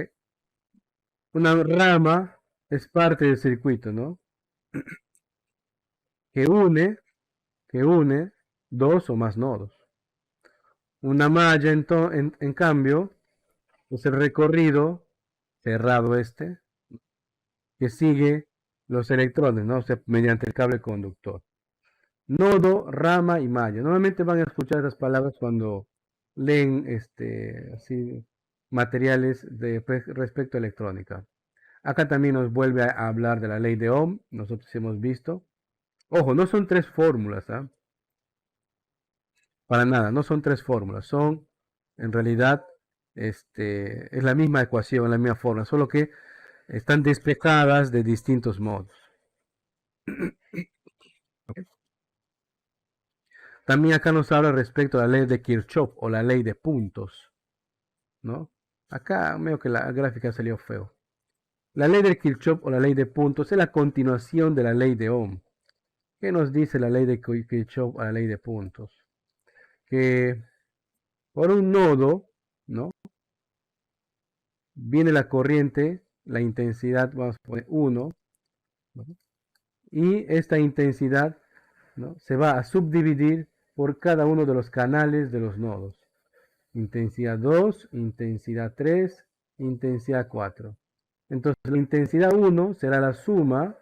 Speaker 1: Una rama es parte del circuito, ¿no? Que une dos o más nodos. Una malla, en cambio, es el recorrido cerrado que sigue los electrones, ¿no? O sea, mediante el cable conductor. Nodo, rama y malla. Normalmente van a escuchar esas palabras cuando leen así, materiales respecto a electrónica. Acá también nos vuelve a hablar de la ley de Ohm. Nosotros hemos visto. Ojo, no son tres fórmulas, ¿ah? Para nada, no son tres fórmulas. Son, en realidad, es la misma ecuación, la misma fórmula, solo que están despejadas de distintos modos. ¿Okay? También acá nos habla respecto a la ley de Kirchhoff o la ley de puntos, ¿no? Acá veo que la gráfica salió feo. La ley de Kirchhoff o la ley de puntos es la continuación de la ley de Ohm. ¿Qué nos dice la ley de Kirchhoff o la ley de puntos? Que por un nodo, ¿no? Viene la corriente, la intensidad, vamos a poner 1, ¿no? Y esta intensidad, ¿no? Se va a subdividir por cada uno de los canales de los nodos. Intensidad 2, intensidad 3, intensidad 4. Entonces la intensidad 1 será la suma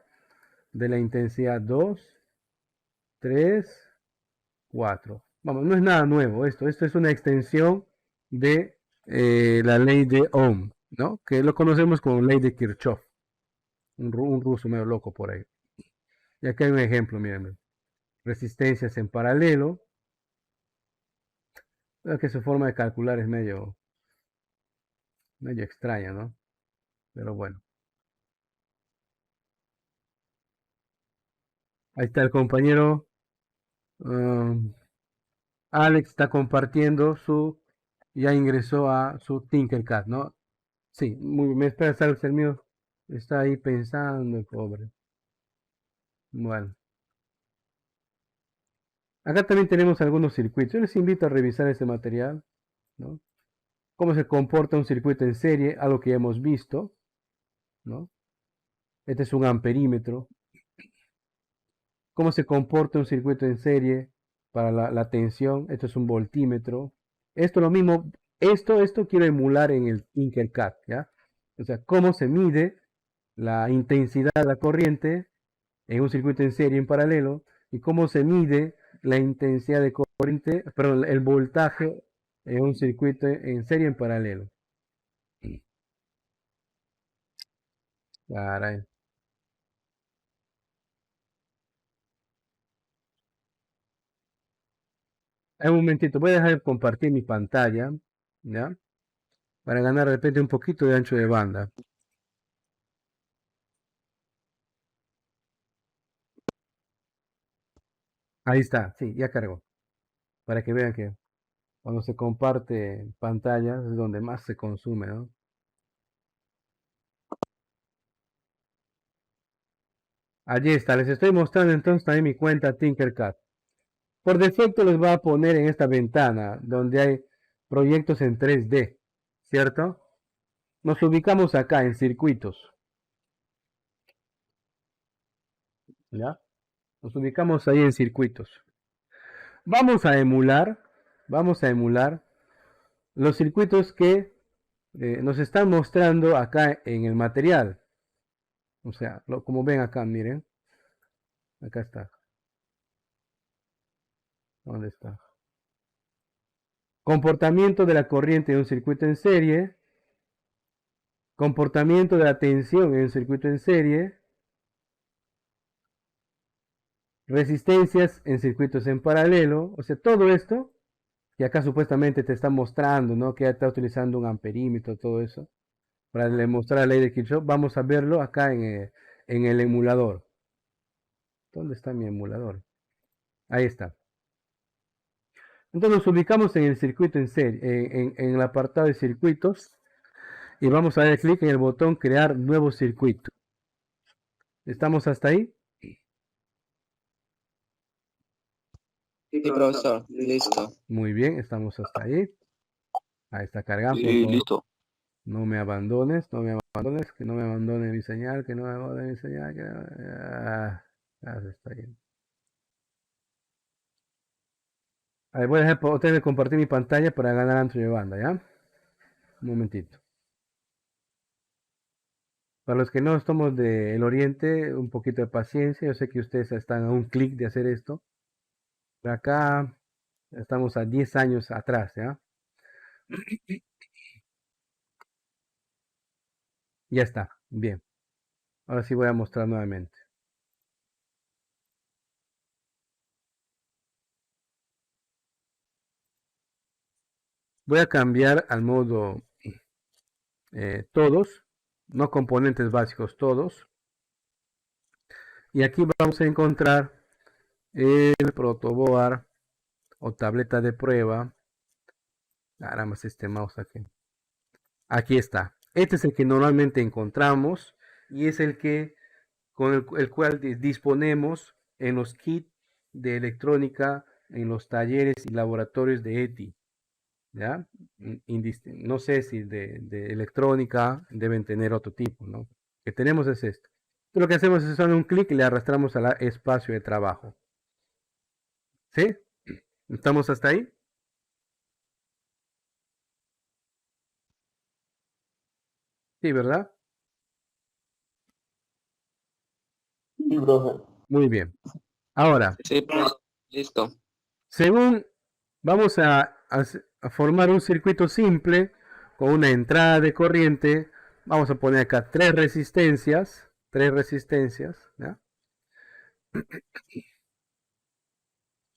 Speaker 1: de la intensidad 2, 3, 4. Vamos, no es nada nuevo esto es una extensión de la ley de Ohm, ¿no? Que lo conocemos como ley de Kirchhoff. Un ruso medio loco por ahí. Y aquí hay un ejemplo, miren. Resistencias en paralelo. Creo que su forma de calcular es medio extraña, ¿no? Pero bueno. Ahí está el compañero Alex está compartiendo ya ingresó a su Tinkercad, ¿no? Sí, me espera, Alex, el mío está ahí pensando, el pobre. Bueno. Acá también tenemos algunos circuitos. Yo les invito a revisar este material, ¿no? Cómo se comporta un circuito en serie, algo que ya hemos visto, ¿no? Este es un amperímetro. Cómo se comporta un circuito en serie para la tensión. Esto es un voltímetro. Esto lo mismo, esto quiero emular en el Tinkercad, ¿ya? O sea, cómo se mide la intensidad de la corriente en un circuito en serie en paralelo y cómo se mide la intensidad de corriente, perdón, el voltaje en un circuito en serie en paralelo. Caray. Un momentito, voy a dejar de compartir mi pantalla, ¿ya? Para ganar de repente un poquito de ancho de banda. Ahí está, sí, ya cargó. Para que vean que cuando se comparte pantallas es donde más se consume, ¿no? Allí está, les estoy mostrando entonces también mi cuenta Tinkercad. Por defecto les va a poner en esta ventana donde hay proyectos en 3D, ¿cierto? Nos ubicamos acá en circuitos, ¿ya? Nos ubicamos ahí en circuitos. Vamos a emular los circuitos que nos están mostrando acá en el material. O sea, como ven acá, miren. Acá está. ¿Dónde está? Comportamiento de la corriente de un circuito en serie. Comportamiento de la tensión en un circuito en serie. Resistencias en circuitos en paralelo. O sea, todo esto que acá supuestamente te está mostrando, ¿no? Que ya está utilizando un amperímetro, todo eso. Para demostrar la ley de Kirchhoff, vamos a verlo acá en el emulador. ¿Dónde está mi emulador? Ahí está. Entonces nos ubicamos en el circuito en serie, en el apartado de circuitos y vamos a dar clic en el botón crear nuevo circuito. ¿Estamos hasta ahí?
Speaker 2: Sí, profesor, listo.
Speaker 1: Muy bien, estamos hasta ahí. Ahí está cargando.
Speaker 2: Sí, listo.
Speaker 1: No me abandones, no me abandones. abandones, que no me abandone mi señal, que no me abandone mi señal, se está yendo. A ver, voy a dejar para ustedes compartir mi pantalla para ganar ancho de banda, ¿ya? Un momentito. Para los que no estamos del Oriente, un poquito de paciencia. Yo sé que ustedes están a un clic de hacer esto. Pero acá estamos a 10 años atrás, ¿ya? Ya está, bien. Ahora sí voy a mostrar nuevamente. Voy a cambiar al modo todos, no componentes básicos, todos. Y aquí vamos a encontrar el protoboard o tableta de prueba. Caramba, este mouse aquí. Aquí está. Este es el que normalmente encontramos y es el que con el cual disponemos en los kits de electrónica en los talleres y laboratorios de ETI. ¿Ya? No sé si de electrónica deben tener otro tipo, ¿no? Que tenemos es esto. Lo que hacemos es hacer un clic y le arrastramos al espacio de trabajo. ¿Sí? ¿Estamos hasta ahí? Sí, ¿verdad?
Speaker 2: Sí, profe.
Speaker 1: Muy bien. Ahora,
Speaker 2: Sí, profe. Listo.
Speaker 1: según vamos a formar un circuito simple con una entrada de corriente, vamos a poner acá tres resistencias, ¿ya?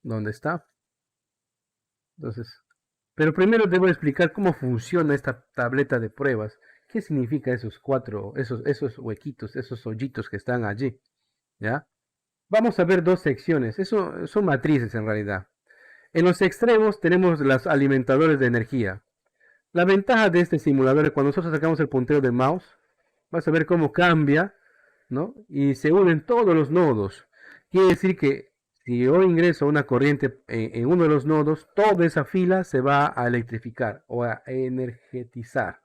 Speaker 1: ¿Dónde está? Entonces, pero primero debo explicar cómo funciona esta tableta de pruebas. ¿Qué significa esos huequitos, esos hoyitos que están allí? ¿Ya? Vamos a ver dos secciones. Eso son matrices en realidad. En los extremos tenemos los alimentadores de energía. La ventaja de este simulador es cuando nosotros sacamos el puntero del mouse, vas a ver cómo cambia, ¿no? Y se unen todos los nodos. Quiere decir que si yo ingreso una corriente en uno de los nodos, toda esa fila se va a electrificar o a energetizar,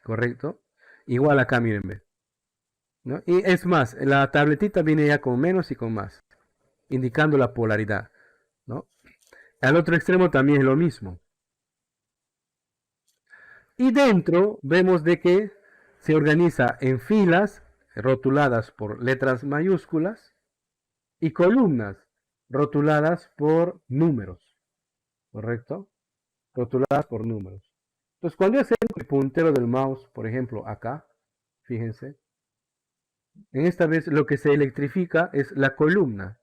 Speaker 1: ¿correcto? Igual acá, miren, ¿no? Y es más, la tabletita viene ya con menos y con más, indicando la polaridad, ¿no? Al otro extremo también es lo mismo. Y dentro vemos de que se organiza en filas rotuladas por letras mayúsculas y columnas rotuladas por números, ¿correcto? Rotuladas por números. Entonces, cuando yo acerco el puntero del mouse, por ejemplo, acá, fíjense, en esta vez lo que se electrifica es la columna.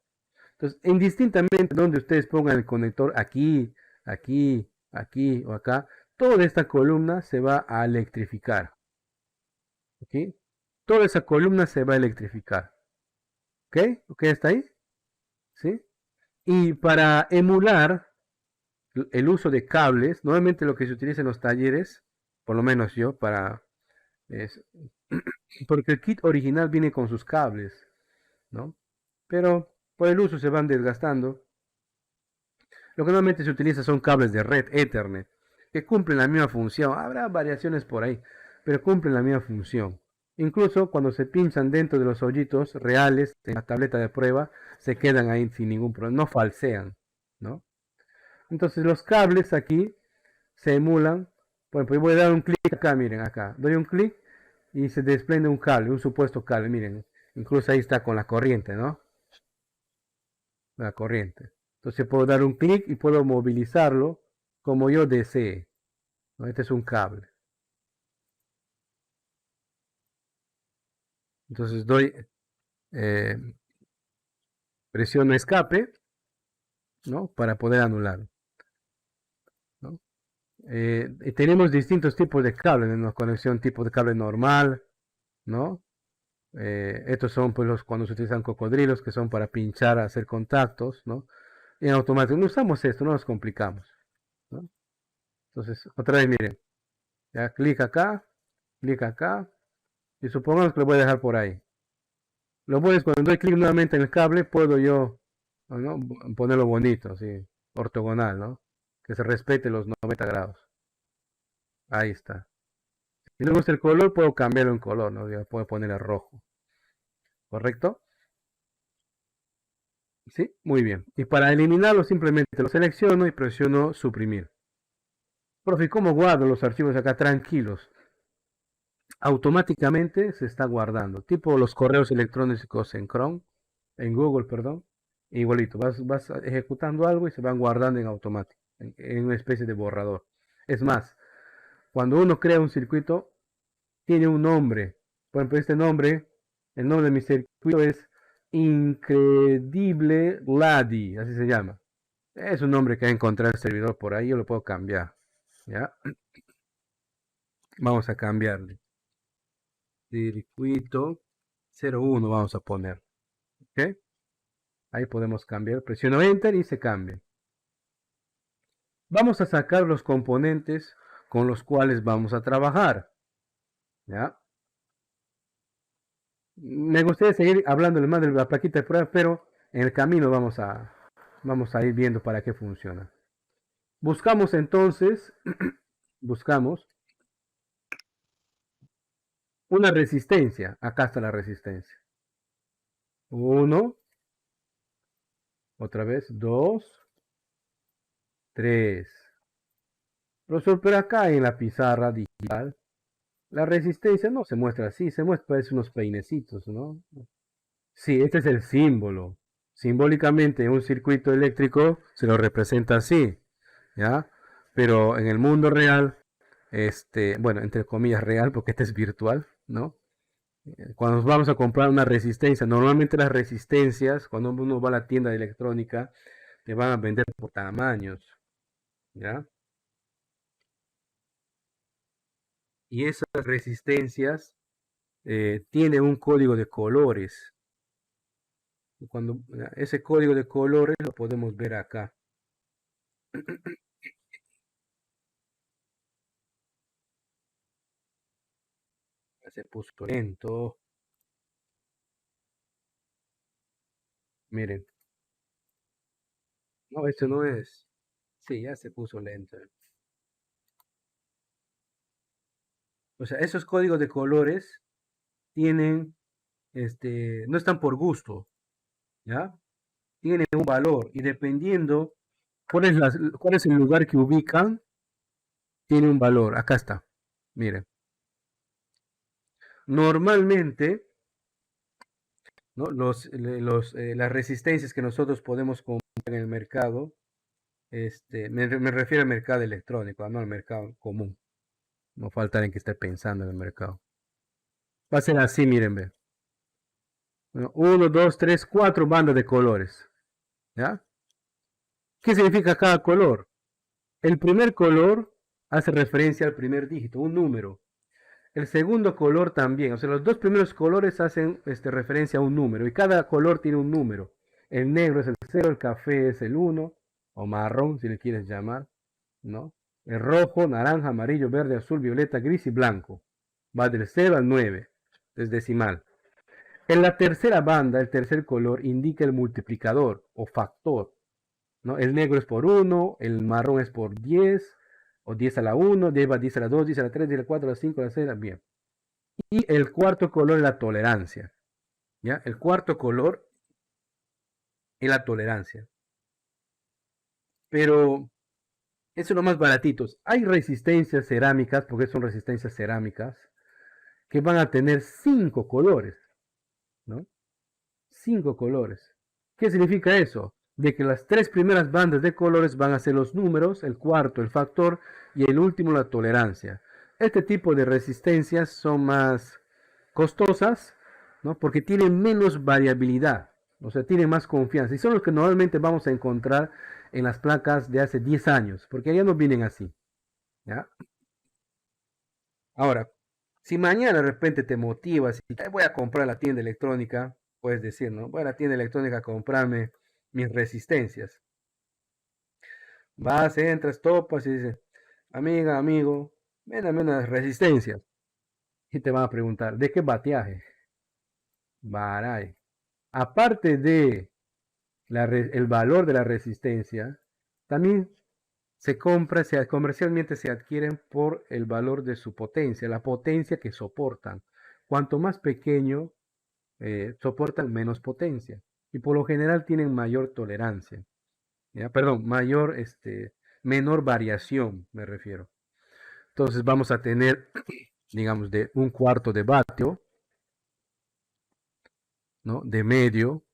Speaker 1: Entonces, indistintamente donde ustedes pongan el conector aquí, aquí, aquí o acá, toda esta columna se va a electrificar. ¿Ok? Toda esa columna se va a electrificar. ¿Ok? ¿Ok? ¿Está ahí? ¿Sí? Y para emular el uso de cables, normalmente lo que se utiliza en los talleres, por lo menos yo, es, porque el kit original viene con sus cables, ¿no? Pero por el uso se van desgastando. Lo que normalmente se utiliza son cables de red Ethernet, que cumplen la misma función. Habrá variaciones por ahí, pero cumplen la misma función. Incluso cuando se pinchan dentro de los hoyitos reales en la tableta de prueba, se quedan ahí sin ningún problema, no falsean, ¿no? Entonces los cables aquí se emulan. Bueno, pues voy a dar un clic acá, miren, acá. Doy un clic y se desprende un cable, un supuesto cable, miren. Incluso ahí está con la corriente, ¿no? La corriente. Entonces puedo dar un clic y puedo movilizarlo como yo desee, ¿no? Este es un cable. Entonces doy, eh, presiono escape, ¿no? Para poder anular, ¿no? Y tenemos distintos tipos de cables, en una conexión tipo de cable normal, ¿no? Estos son pues cuando se utilizan cocodrilos que son para pinchar, hacer contactos, ¿no? Y en automático no usamos esto, no nos complicamos, ¿no? Entonces, otra vez miren, ya clic acá, y supongamos que lo voy a dejar por ahí. Lo bueno es cuando doy clic nuevamente en el cable, puedo yo, ¿no? Ponerlo bonito, así, ortogonal, ¿no? Que se respete los 90 grados. Ahí está. Si no me gusta el color, puedo cambiarlo en color, ¿no? Ya puedo ponerle rojo. ¿Correcto? Sí, muy bien. Y para eliminarlo simplemente lo selecciono y presiono suprimir. Profe, ¿cómo guardo los archivos acá tranquilos? Automáticamente se está guardando. Tipo los correos electrónicos en Chrome, en Google, perdón. Igualito, vas ejecutando algo y se van guardando en automático, en una especie de borrador. Es más, cuando uno crea un circuito, tiene un nombre. Por ejemplo, este nombre, el nombre de mi circuito es Incredible Ladi, así se llama. Es un nombre que ha encontrado el servidor por ahí, yo lo puedo cambiar. ¿Ya? Vamos a cambiarle. Circuito 01 vamos a poner. ¿Ok? Ahí podemos cambiar. Presiono Enter y se cambia. Vamos a sacar los componentes con los cuales vamos a trabajar. ¿Ya? Me gustaría seguir hablándole más de la plaquita de prueba, pero en el camino vamos a ir viendo para qué funciona. Buscamos entonces, buscamos una resistencia. Acá está la resistencia. 1, otra vez, 2, 3. Profesor, pero acá en la pizarra digital, la resistencia no se muestra así, se muestra, parece unos peinecitos, ¿no? Sí, este es el símbolo. Simbólicamente, un circuito eléctrico se lo representa así, ¿ya? Pero en el mundo real, bueno, entre comillas real, porque este es virtual, ¿no? Cuando nos vamos a comprar una resistencia, normalmente las resistencias, cuando uno va a la tienda de electrónica, te van a vender por tamaños, ¿ya? Y esas resistencias tienen un código de colores. Cuando ese código de colores lo podemos ver acá. Se puso lento. Miren. No, esto no es. Sí, ya se puso lento. O sea, esos códigos de colores tienen, no están por gusto, ¿ya? Tienen un valor y dependiendo cuál es el lugar que ubican, tiene un valor. Acá está. Miren. Normalmente, ¿no? Las resistencias que nosotros podemos comprar en el mercado, me refiero al mercado electrónico, no al mercado común. No falta alguien que esté pensando en el mercado. Va a ser así, miren, ve. Bueno, 1, 2, 3, 4 bandas de colores. ¿Ya? ¿Qué significa cada color? El primer color hace referencia al primer dígito, un número. El segundo color también, o sea, los dos primeros colores hacen referencia a un número y cada color tiene un número. El negro es el 0, el café es el 1, o marrón si le quieres llamar, ¿no? El rojo, naranja, amarillo, verde, azul, violeta, gris y blanco. Va del 0 al 9, es decimal. En la tercera banda, el tercer color indica el multiplicador o factor, ¿no? El negro es por 1, el marrón es por 10, o 10 a la 1, 10 a 10 a la 2, 10 a la 3, 10 a la 4, a la 5, a la 6, bien. Y el cuarto color es la tolerancia, ¿ya? El cuarto color es la tolerancia. Pero eso es lo más baratitos. Hay resistencias cerámicas, porque son resistencias cerámicas, que van a tener 5 colores, ¿no? 5 colores. ¿Qué significa eso? De que las tres primeras bandas de colores van a ser los números, el cuarto el factor y el último la tolerancia. Este tipo de resistencias son más costosas, ¿no? Porque tienen menos variabilidad, o sea, tienen más confianza. Y son los que normalmente vamos a encontrar en las placas de hace 10 años, porque ya no vienen así, ¿ya? Ahora, si mañana de repente te motivas y voy a comprar la tienda electrónica, puedes decir, ¿no? Voy a la tienda electrónica a comprarme mis resistencias. Vas, entras, topas y dices, amiga, amigo, ven unas resistencias. Y te van a preguntar, ¿de qué bateaje? Baray. Aparte de el valor de la resistencia, también se compra, comercialmente se adquieren por el valor de su potencia, la potencia que soportan. Cuanto más pequeño, soportan menos potencia y por lo general tienen mayor tolerancia, ¿ya? Perdón, menor variación, me refiero. Entonces vamos a tener, digamos, de 1/4 de vatio, ¿no? De medio,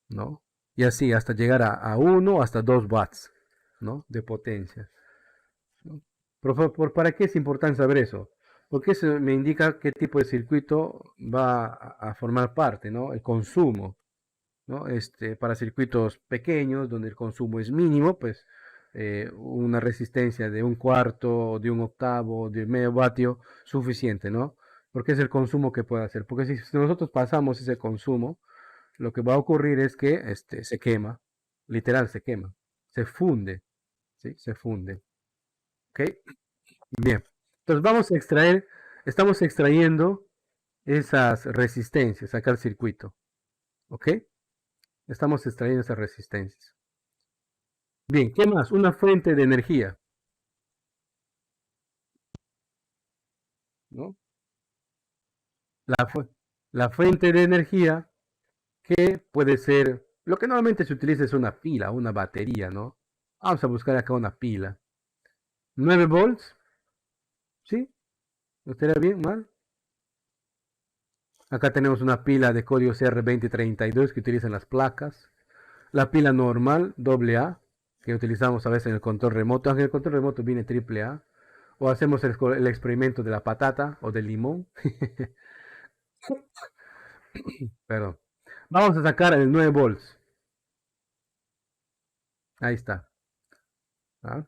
Speaker 1: ¿no? Y así hasta llegar a 1 hasta 2 watts, ¿no? De potencia, ¿no? ¿Para qué es importante saber eso? Porque eso me indica qué tipo de circuito va a formar parte, ¿no? El consumo, ¿no? Para circuitos pequeños, donde el consumo es mínimo, pues una resistencia de 1/4, de 1/8, de medio vatio, suficiente, ¿no? Porque es el consumo que puede hacer. Porque si nosotros pasamos ese consumo, lo que va a ocurrir es que se quema, literal se quema, se funde, ¿sí? Se funde. ¿Ok? Bien. Entonces vamos a extraer, estamos extrayendo esas resistencias acá al circuito. ¿Ok? Estamos extrayendo esas resistencias. Bien, ¿qué más? Una fuente de energía, ¿no? La, la fuente de energía que puede ser, lo que normalmente se utiliza es una pila, una batería, ¿no? Vamos a buscar acá una pila. 9 volts, ¿sí? ¿No estaría bien? ¿Mal? Acá tenemos una pila de código CR2032 que utilizan las placas. La pila normal, AA, que utilizamos a veces en el control remoto, aunque el control remoto viene AAA. O hacemos el experimento de la patata o del limón. Perdón. Vamos a sacar el 9 volts. Ahí está. ¿Ah?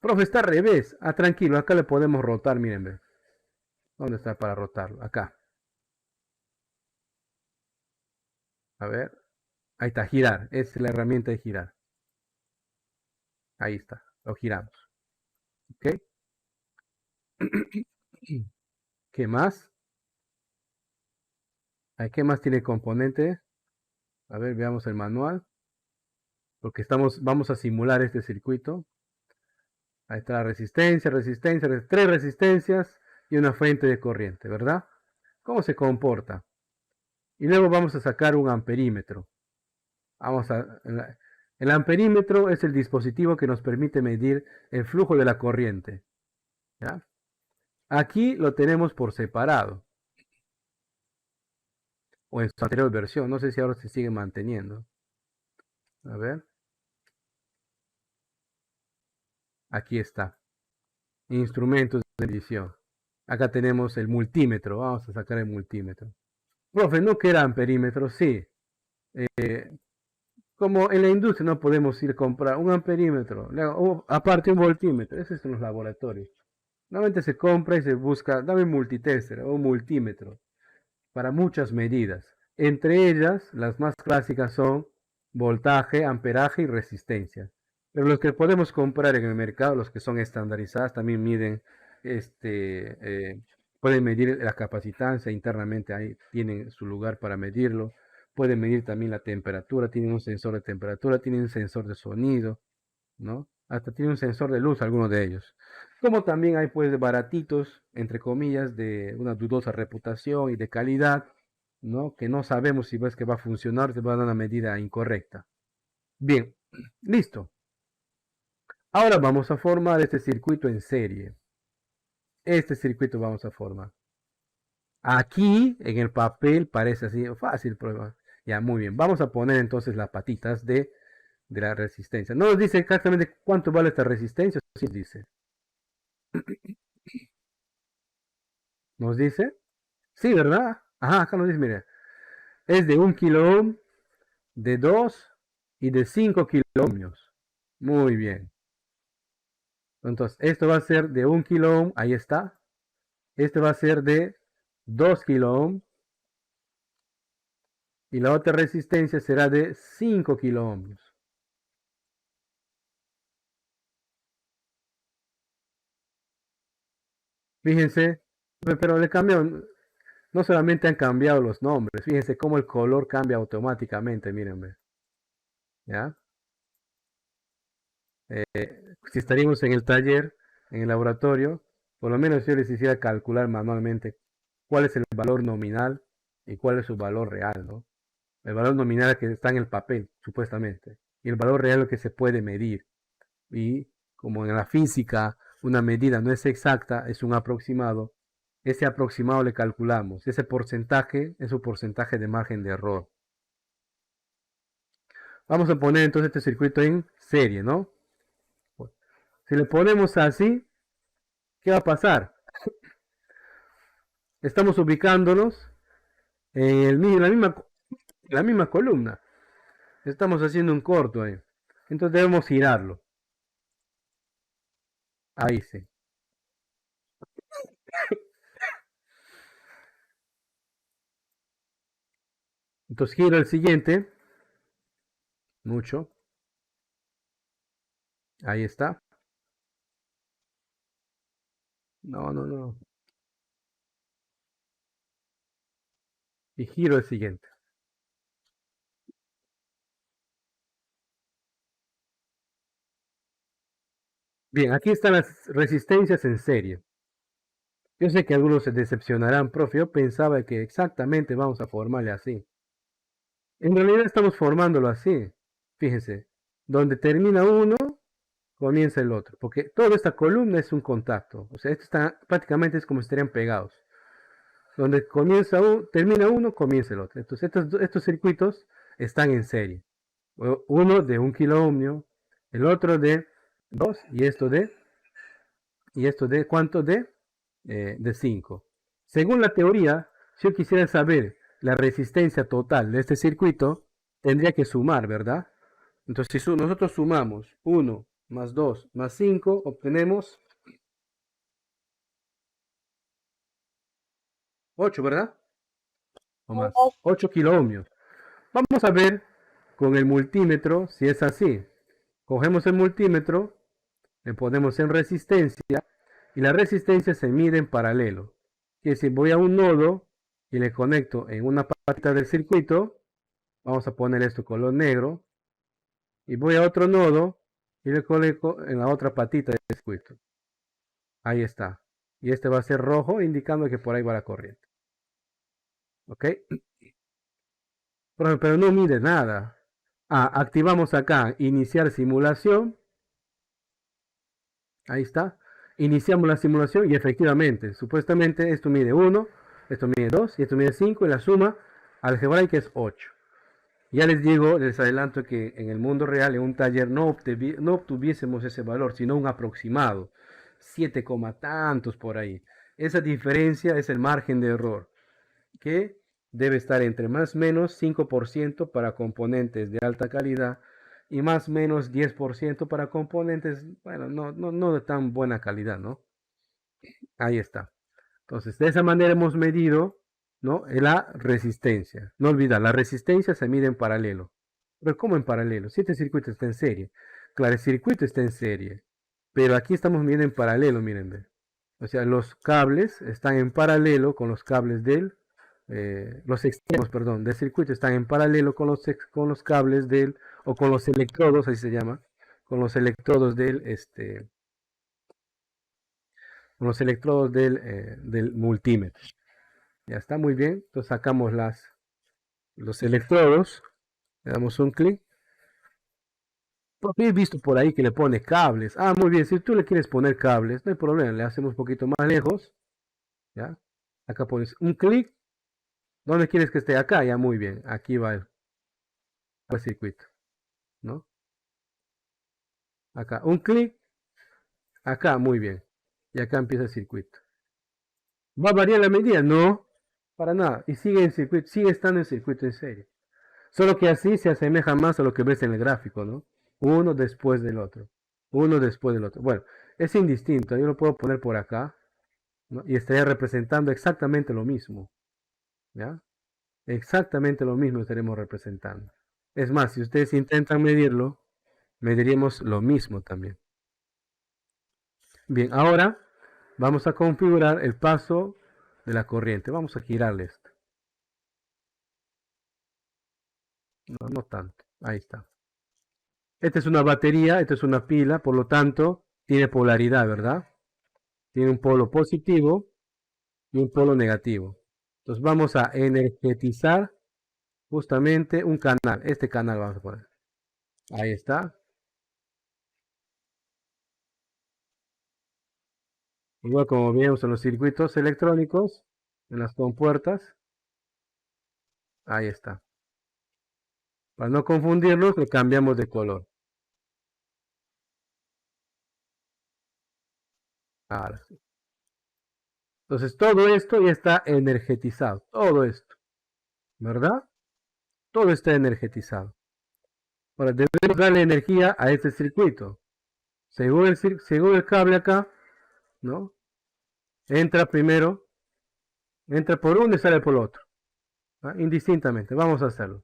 Speaker 1: Profe, está al revés. Ah, tranquilo, acá le podemos rotar, miren. ¿Dónde está para rotarlo? Acá. A ver. Ahí está, girar. Es la herramienta de girar. Ahí está. Lo giramos. ¿Ok? ¿Qué más? ¿Qué más tiene componente? A ver, veamos el manual. Porque vamos a simular este circuito. Ahí está la resistencia, tres resistencias y una fuente de corriente, ¿verdad? ¿Cómo se comporta? Y luego vamos a sacar un amperímetro. El amperímetro es el dispositivo que nos permite medir el flujo de la corriente, ¿ya? Aquí lo tenemos por separado, o en su anterior versión, no sé si ahora se sigue manteniendo. A ver, aquí está, instrumentos de medición. Acá tenemos el multímetro, vamos a sacar el multímetro. Profe, ¿no que era amperímetro? Sí. Como en la industria no podemos ir a comprar un amperímetro, o aparte un voltímetro, eso es en los laboratorios. Normalmente se compra y se busca, dame un multitester o un multímetro para muchas medidas. Entre ellas, las más clásicas son voltaje, amperaje y resistencia. Pero los que podemos comprar en el mercado, los que son estandarizadas, también miden, pueden medir la capacitancia internamente, ahí tienen su lugar para medirlo. Pueden medir también la temperatura, tienen un sensor de temperatura, tienen un sensor de sonido, ¿no? Hasta tiene un sensor de luz, algunos de ellos. Como también hay pues baratitos, entre comillas, de una dudosa reputación y de calidad, ¿no? Que no sabemos si ves que va a funcionar, te va a dar una medida incorrecta. Bien, listo. Ahora vamos a formar este circuito en serie. Este circuito vamos a formar. Aquí en el papel parece así fácil, prueba. Ya, muy bien. Vamos a poner entonces las patitas de la resistencia. No nos dice exactamente cuánto vale esta resistencia, sí dice. ¿Nos dice? Sí, ¿verdad? Ajá, acá nos dice, mire, es de 1 kilo ohm, de 2 y de 5 kilo ohmios. Muy bien. Entonces, esto va a ser de 1 kilo ohm, ahí está. Este va a ser de 2 kilo ohm y la otra resistencia será de 5 kilo ohmios. Fíjense, pero le cambiaron, no solamente han cambiado los nombres, fíjense cómo el color cambia automáticamente, miren, ¿ya? Si estaríamos en el taller, en el laboratorio, por lo menos yo les hiciera calcular manualmente cuál es el valor nominal y cuál es su valor real, ¿no? El valor nominal que está en el papel, supuestamente, y el valor real que se puede medir. Y como en la física una medida no es exacta, es un aproximado, ese aproximado le calculamos. Ese porcentaje es un porcentaje de margen de error. Vamos a poner entonces este circuito en serie, ¿no? Si le ponemos así, ¿qué va a pasar? Estamos ubicándonos en la misma columna. Estamos haciendo un corto ahí. Entonces debemos girarlo. Ahí sí. Entonces giro el siguiente. Mucho. Ahí está. No, no, no. Y giro el siguiente. Bien, aquí están las resistencias en serie. Yo sé que algunos se decepcionarán, profe. Yo pensaba que exactamente vamos a formarle así. En realidad estamos formándolo así. Fíjense, donde termina uno, comienza el otro. Porque toda esta columna es un contacto. O sea, esto está, prácticamente es como si estarían pegados. Donde termina uno, comienza el otro. Entonces, estos circuitos están en serie. Uno de 1 kilo-ohmio, el otro de 2 y esto de ¿cuánto? De 5. Según la teoría, si yo quisiera saber la resistencia total de este circuito, tendría que sumar, ¿verdad? Entonces, si nosotros sumamos 1 más 2 más 5, obtenemos 8, ¿verdad? O más, 8 kilo-ohmios. Vamos a ver con el multímetro si es así. Cogemos el multímetro, le ponemos en resistencia y la resistencia se mide en paralelo. Que si voy a un nodo y le conecto en una patita del circuito, vamos a poner esto color negro, y voy a otro nodo y le conecto en la otra patita del circuito. Ahí está. Y este va a ser rojo, indicando que por ahí va la corriente. ¿Ok? Pero no mide nada. Activamos acá, iniciar simulación. Ahí está. Iniciamos la simulación y efectivamente, supuestamente esto mide 1, esto mide 2 y esto mide 5 y la suma algebraica es 8. Ya les digo, les adelanto que en el mundo real, en un taller, no obtuviésemos ese valor, sino un aproximado. 7, tantos por ahí. Esa diferencia es el margen de error, que debe estar entre más o menos 5% para componentes de alta calidad y más o menos 10% para componentes, bueno, no de tan buena calidad, ¿no? Ahí está. Entonces, de esa manera hemos medido, ¿no? La resistencia. No olvidar, la resistencia se mide en paralelo. Pero ¿cómo en paralelo? Si este circuito está en serie. Claro, el circuito está en serie. Pero aquí estamos midiendo en paralelo, miren. O sea, los cables están en paralelo con los cables los extremos, perdón, del circuito están en paralelo con los cables o con los electrodos, así se llama, con los electrodos con los electrodos del multímetro. Ya está muy bien. Entonces sacamos los electrodos, le damos un clic. Porque he visto por ahí que le pone cables. Muy bien, si tú le quieres poner cables, no hay problema, le hacemos un poquito más lejos. ¿Ya? Acá pones un clic. ¿Dónde quieres que esté? Acá, ya muy bien. Aquí va el circuito. ¿No? Acá, un clic. Acá, muy bien. Y acá empieza el circuito. ¿Va a variar la medida? No, para nada. Y sigue sigue estando en circuito en serie. Solo que así se asemeja más a lo que ves en el gráfico, ¿no? Uno después del otro. Uno después del otro. Bueno, es indistinto. Yo lo puedo poner por acá, ¿no? Y estaría representando exactamente lo mismo. ¿Ya? Exactamente lo mismo estaremos representando. Es más, si ustedes intentan medirlo, mediríamos lo mismo también. Bien, ahora vamos a configurar el paso de la corriente. Vamos a girarle esto. No tanto. Ahí está. Esta es una batería, esta es una pila, por lo tanto, tiene polaridad, ¿verdad? Tiene un polo positivo y un polo negativo. Entonces vamos a energetizar justamente un canal. Este canal vamos a poner. Ahí está. Igual como vemos en los circuitos electrónicos, en las compuertas. Ahí está. Para no confundirlos, le cambiamos de color. Ahora sí. Entonces todo esto ya está energetizado. Todo esto. ¿Verdad? Todo está energetizado. Ahora debemos darle energía a este circuito. Según el cable acá, ¿no? Entra primero, entra por uno y sale por el otro. ¿Va? Indistintamente. Vamos a hacerlo.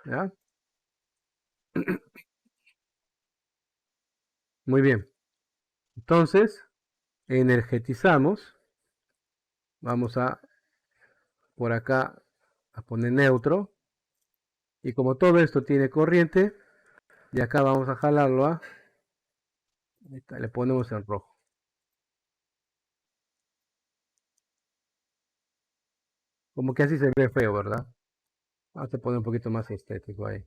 Speaker 1: ¿Ya? Muy bien. Entonces, energetizamos. Vamos a por acá a poner neutro. Y como todo esto tiene corriente, de acá vamos a jalarlo a. Le ponemos el rojo. Como que así se ve feo, ¿verdad? Vamos a poner un poquito más estético ahí.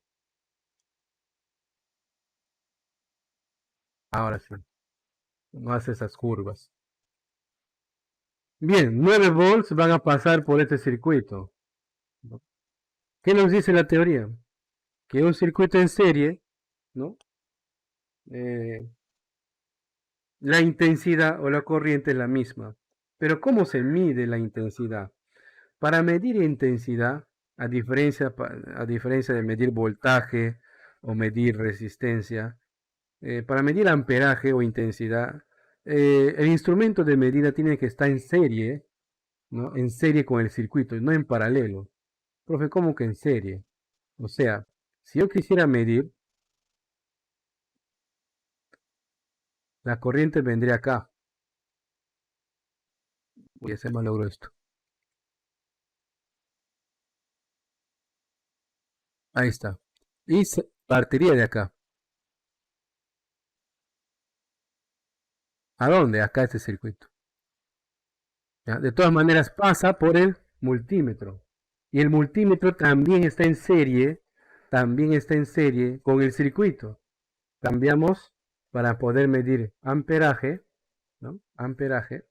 Speaker 1: Ahora sí. No hace esas curvas. Bien, 9 volts van a pasar por este circuito. ¿Qué nos dice la teoría? Que un circuito en serie, ¿no? Eh, la intensidad o la corriente es la misma. Pero ¿cómo se mide la intensidad? Para medir intensidad, a diferencia de medir voltaje o medir resistencia, para medir amperaje o intensidad, el instrumento de medida tiene que estar en serie, ¿no? En serie con el circuito, no en paralelo. Profe, ¿cómo que en serie? O sea, si yo quisiera medir, la corriente vendría acá. Voy a hacer más logro esto. Ahí está. Y partiría de acá. ¿A dónde? Acá este circuito. ¿Ya? De todas maneras pasa por el multímetro. Y el multímetro también está en serie con el circuito. Cambiamos para poder medir amperaje, ¿no? Amperaje.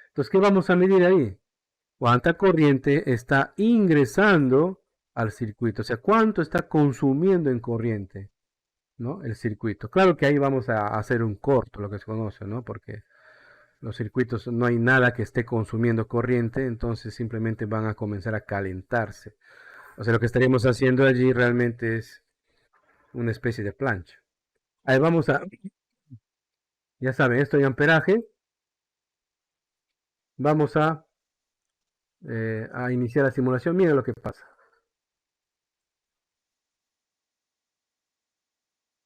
Speaker 1: Entonces, ¿qué vamos a medir ahí? Cuánta corriente está ingresando al circuito, o sea, cuánto está consumiendo en corriente, ¿no? El circuito. Claro que ahí vamos a hacer un corto, lo que se conoce, ¿no? Porque los circuitos no hay nada que esté consumiendo corriente, entonces simplemente van a comenzar a calentarse. O sea, lo que estaríamos haciendo allí realmente es una especie de plancha. Ahí vamos a, ya saben, esto de amperaje. Vamos a iniciar la simulación. Miren lo que pasa.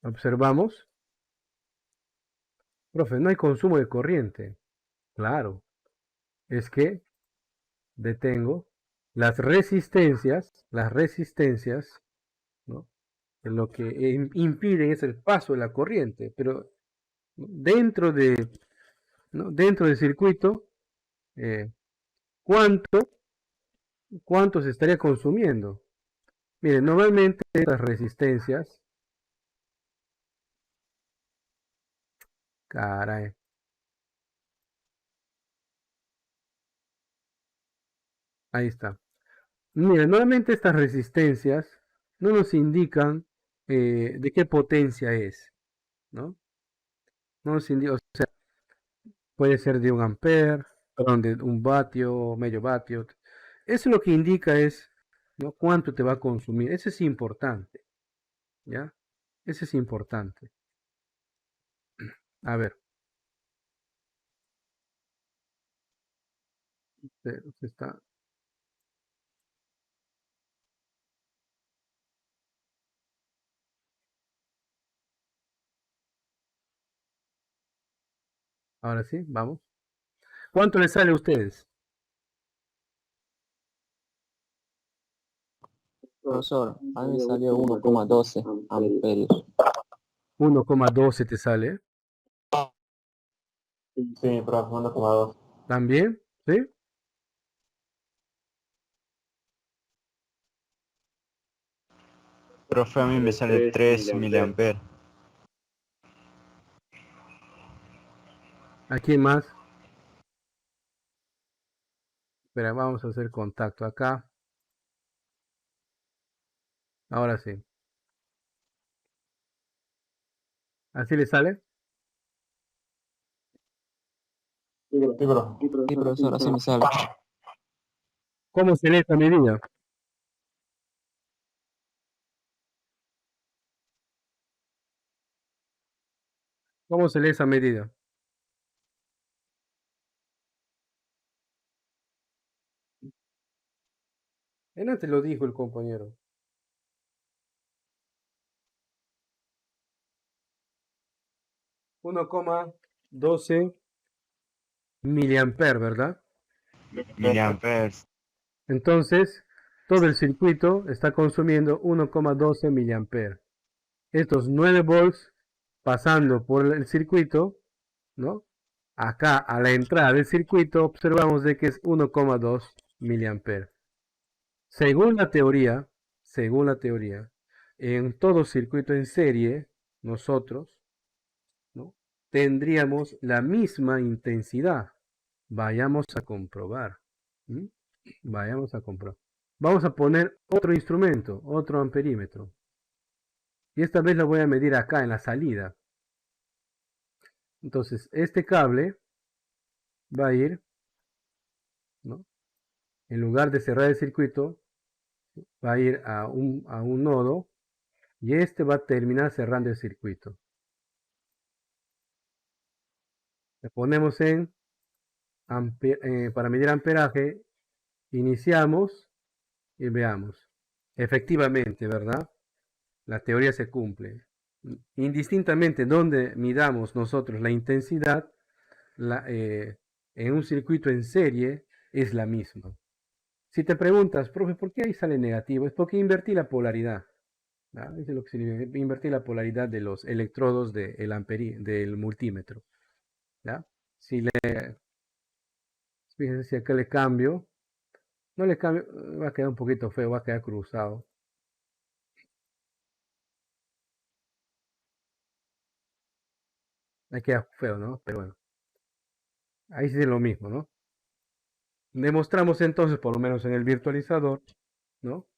Speaker 1: Observamos. Profe, no hay consumo de corriente. Claro, es que detengo las resistencias, ¿no? Lo que impiden es el paso de la corriente, pero dentro de, ¿no? Dentro del circuito, eh, ¿cuánto, ¿cuánto se estaría consumiendo? Miren, normalmente estas resistencias, caray, ahí está. Miren, normalmente estas resistencias no nos indican de qué potencia es, ¿no? No nos indica, o sea, puede ser de un ampere, perdón, de un vatio, medio vatio. Eso lo que indica es, ¿no? Cuánto te va a consumir. Eso es importante, ¿ya? Eso es importante. A ver, se está, ahora sí, vamos. ¿Cuánto les sale a ustedes?
Speaker 3: Profesor, a mí me salió 1,12 amperios.
Speaker 1: 1,12 te sale.
Speaker 4: Sí, profe, 1,2.
Speaker 1: ¿También? ¿Sí?
Speaker 5: Profe, a mí me sale 3 miliamperes.
Speaker 1: ¿A quién más? Espera, vamos a hacer contacto acá. Ahora sí. ¿Así le sale?
Speaker 4: Sí, profe.
Speaker 3: Sí, profesor, así me sale.
Speaker 1: ¿Cómo se lee esta medida? ¿Cómo se lee esa medida? Él antes lo dijo el compañero. 1,12 miliamperes, ¿verdad?
Speaker 5: Miliamperes.
Speaker 1: Entonces, todo el circuito está consumiendo 1,12 miliamperes. Estos 9 volts pasando por el circuito, ¿no? Acá a la entrada del circuito observamos de que es 1,2 miliamperes. Según la teoría, en todo circuito en serie, nosotros, ¿no?, tendríamos la misma intensidad. Vayamos a comprobar. ¿Mm? Vayamos a comprobar. Vamos a poner otro instrumento, otro amperímetro. Y esta vez lo voy a medir acá en la salida. Entonces, este cable va a ir, ¿no?, en lugar de cerrar el circuito, va a ir a un nodo y este va a terminar cerrando el circuito. Le ponemos en para medir amperaje, iniciamos y veamos. Efectivamente, ¿verdad? La teoría se cumple. Indistintamente donde midamos nosotros la intensidad, en un circuito en serie es la misma. Si te preguntas, profe, ¿por qué ahí sale negativo? Es porque invertí la polaridad. ¿Ah? Eso es lo que significa. Invertí la polaridad de los electrodos del multímetro. ¿Ya? Si le, fíjense si acá le cambio, no le cambio, va a quedar un poquito feo, va a quedar cruzado. Ahí queda feo, ¿no? Pero bueno, ahí sí es lo mismo, ¿no? Demostramos entonces, por lo menos en el virtualizador, ¿no?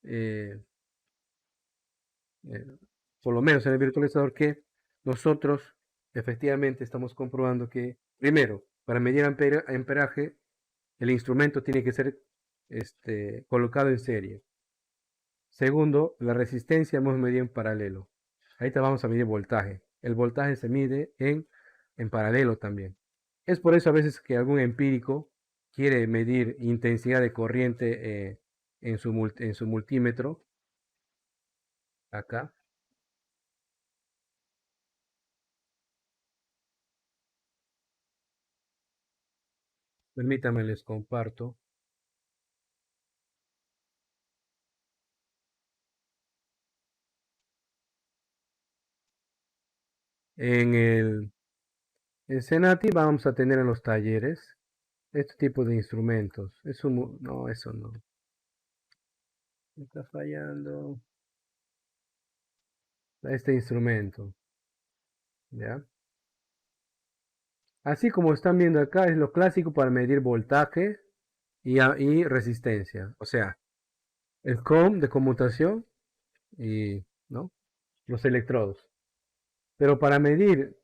Speaker 1: Eh, eh, por lo menos en el virtualizador, que nosotros efectivamente estamos comprobando que, primero, para medir amperaje, el instrumento tiene que ser colocado en serie. Segundo, la resistencia hemos medido en paralelo. Ahorita vamos a medir voltaje. El voltaje se mide en paralelo también. Es por eso a veces que algún empírico quiere medir intensidad de corriente en su multímetro. Acá. Permítanme, les comparto. En el Senati vamos a tener en los talleres este tipo de instrumentos. No, eso no. Me está fallando. Este instrumento. ¿Ya? Así como están viendo acá, es lo clásico para medir voltaje y resistencia. O sea, el COM de conmutación y, ¿no?, los electrodos. Pero para medir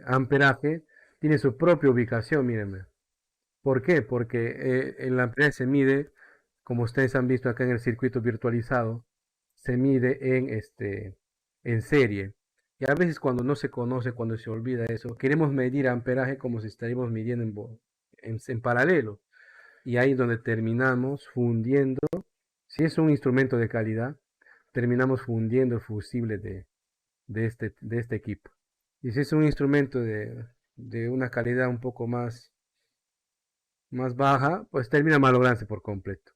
Speaker 1: amperaje, tiene su propia ubicación, mírenme. ¿Por qué? Porque el amperaje se mide, como ustedes han visto acá en el circuito virtualizado, se mide en serie. Y a veces cuando no se conoce, cuando se olvida eso, queremos medir amperaje como si estaríamos midiendo en paralelo. Y ahí es donde terminamos fundiendo. Si es un instrumento de calidad, terminamos fundiendo el fusible de este equipo. Y si es un instrumento de una calidad un poco más baja, pues termina malográndose por completo.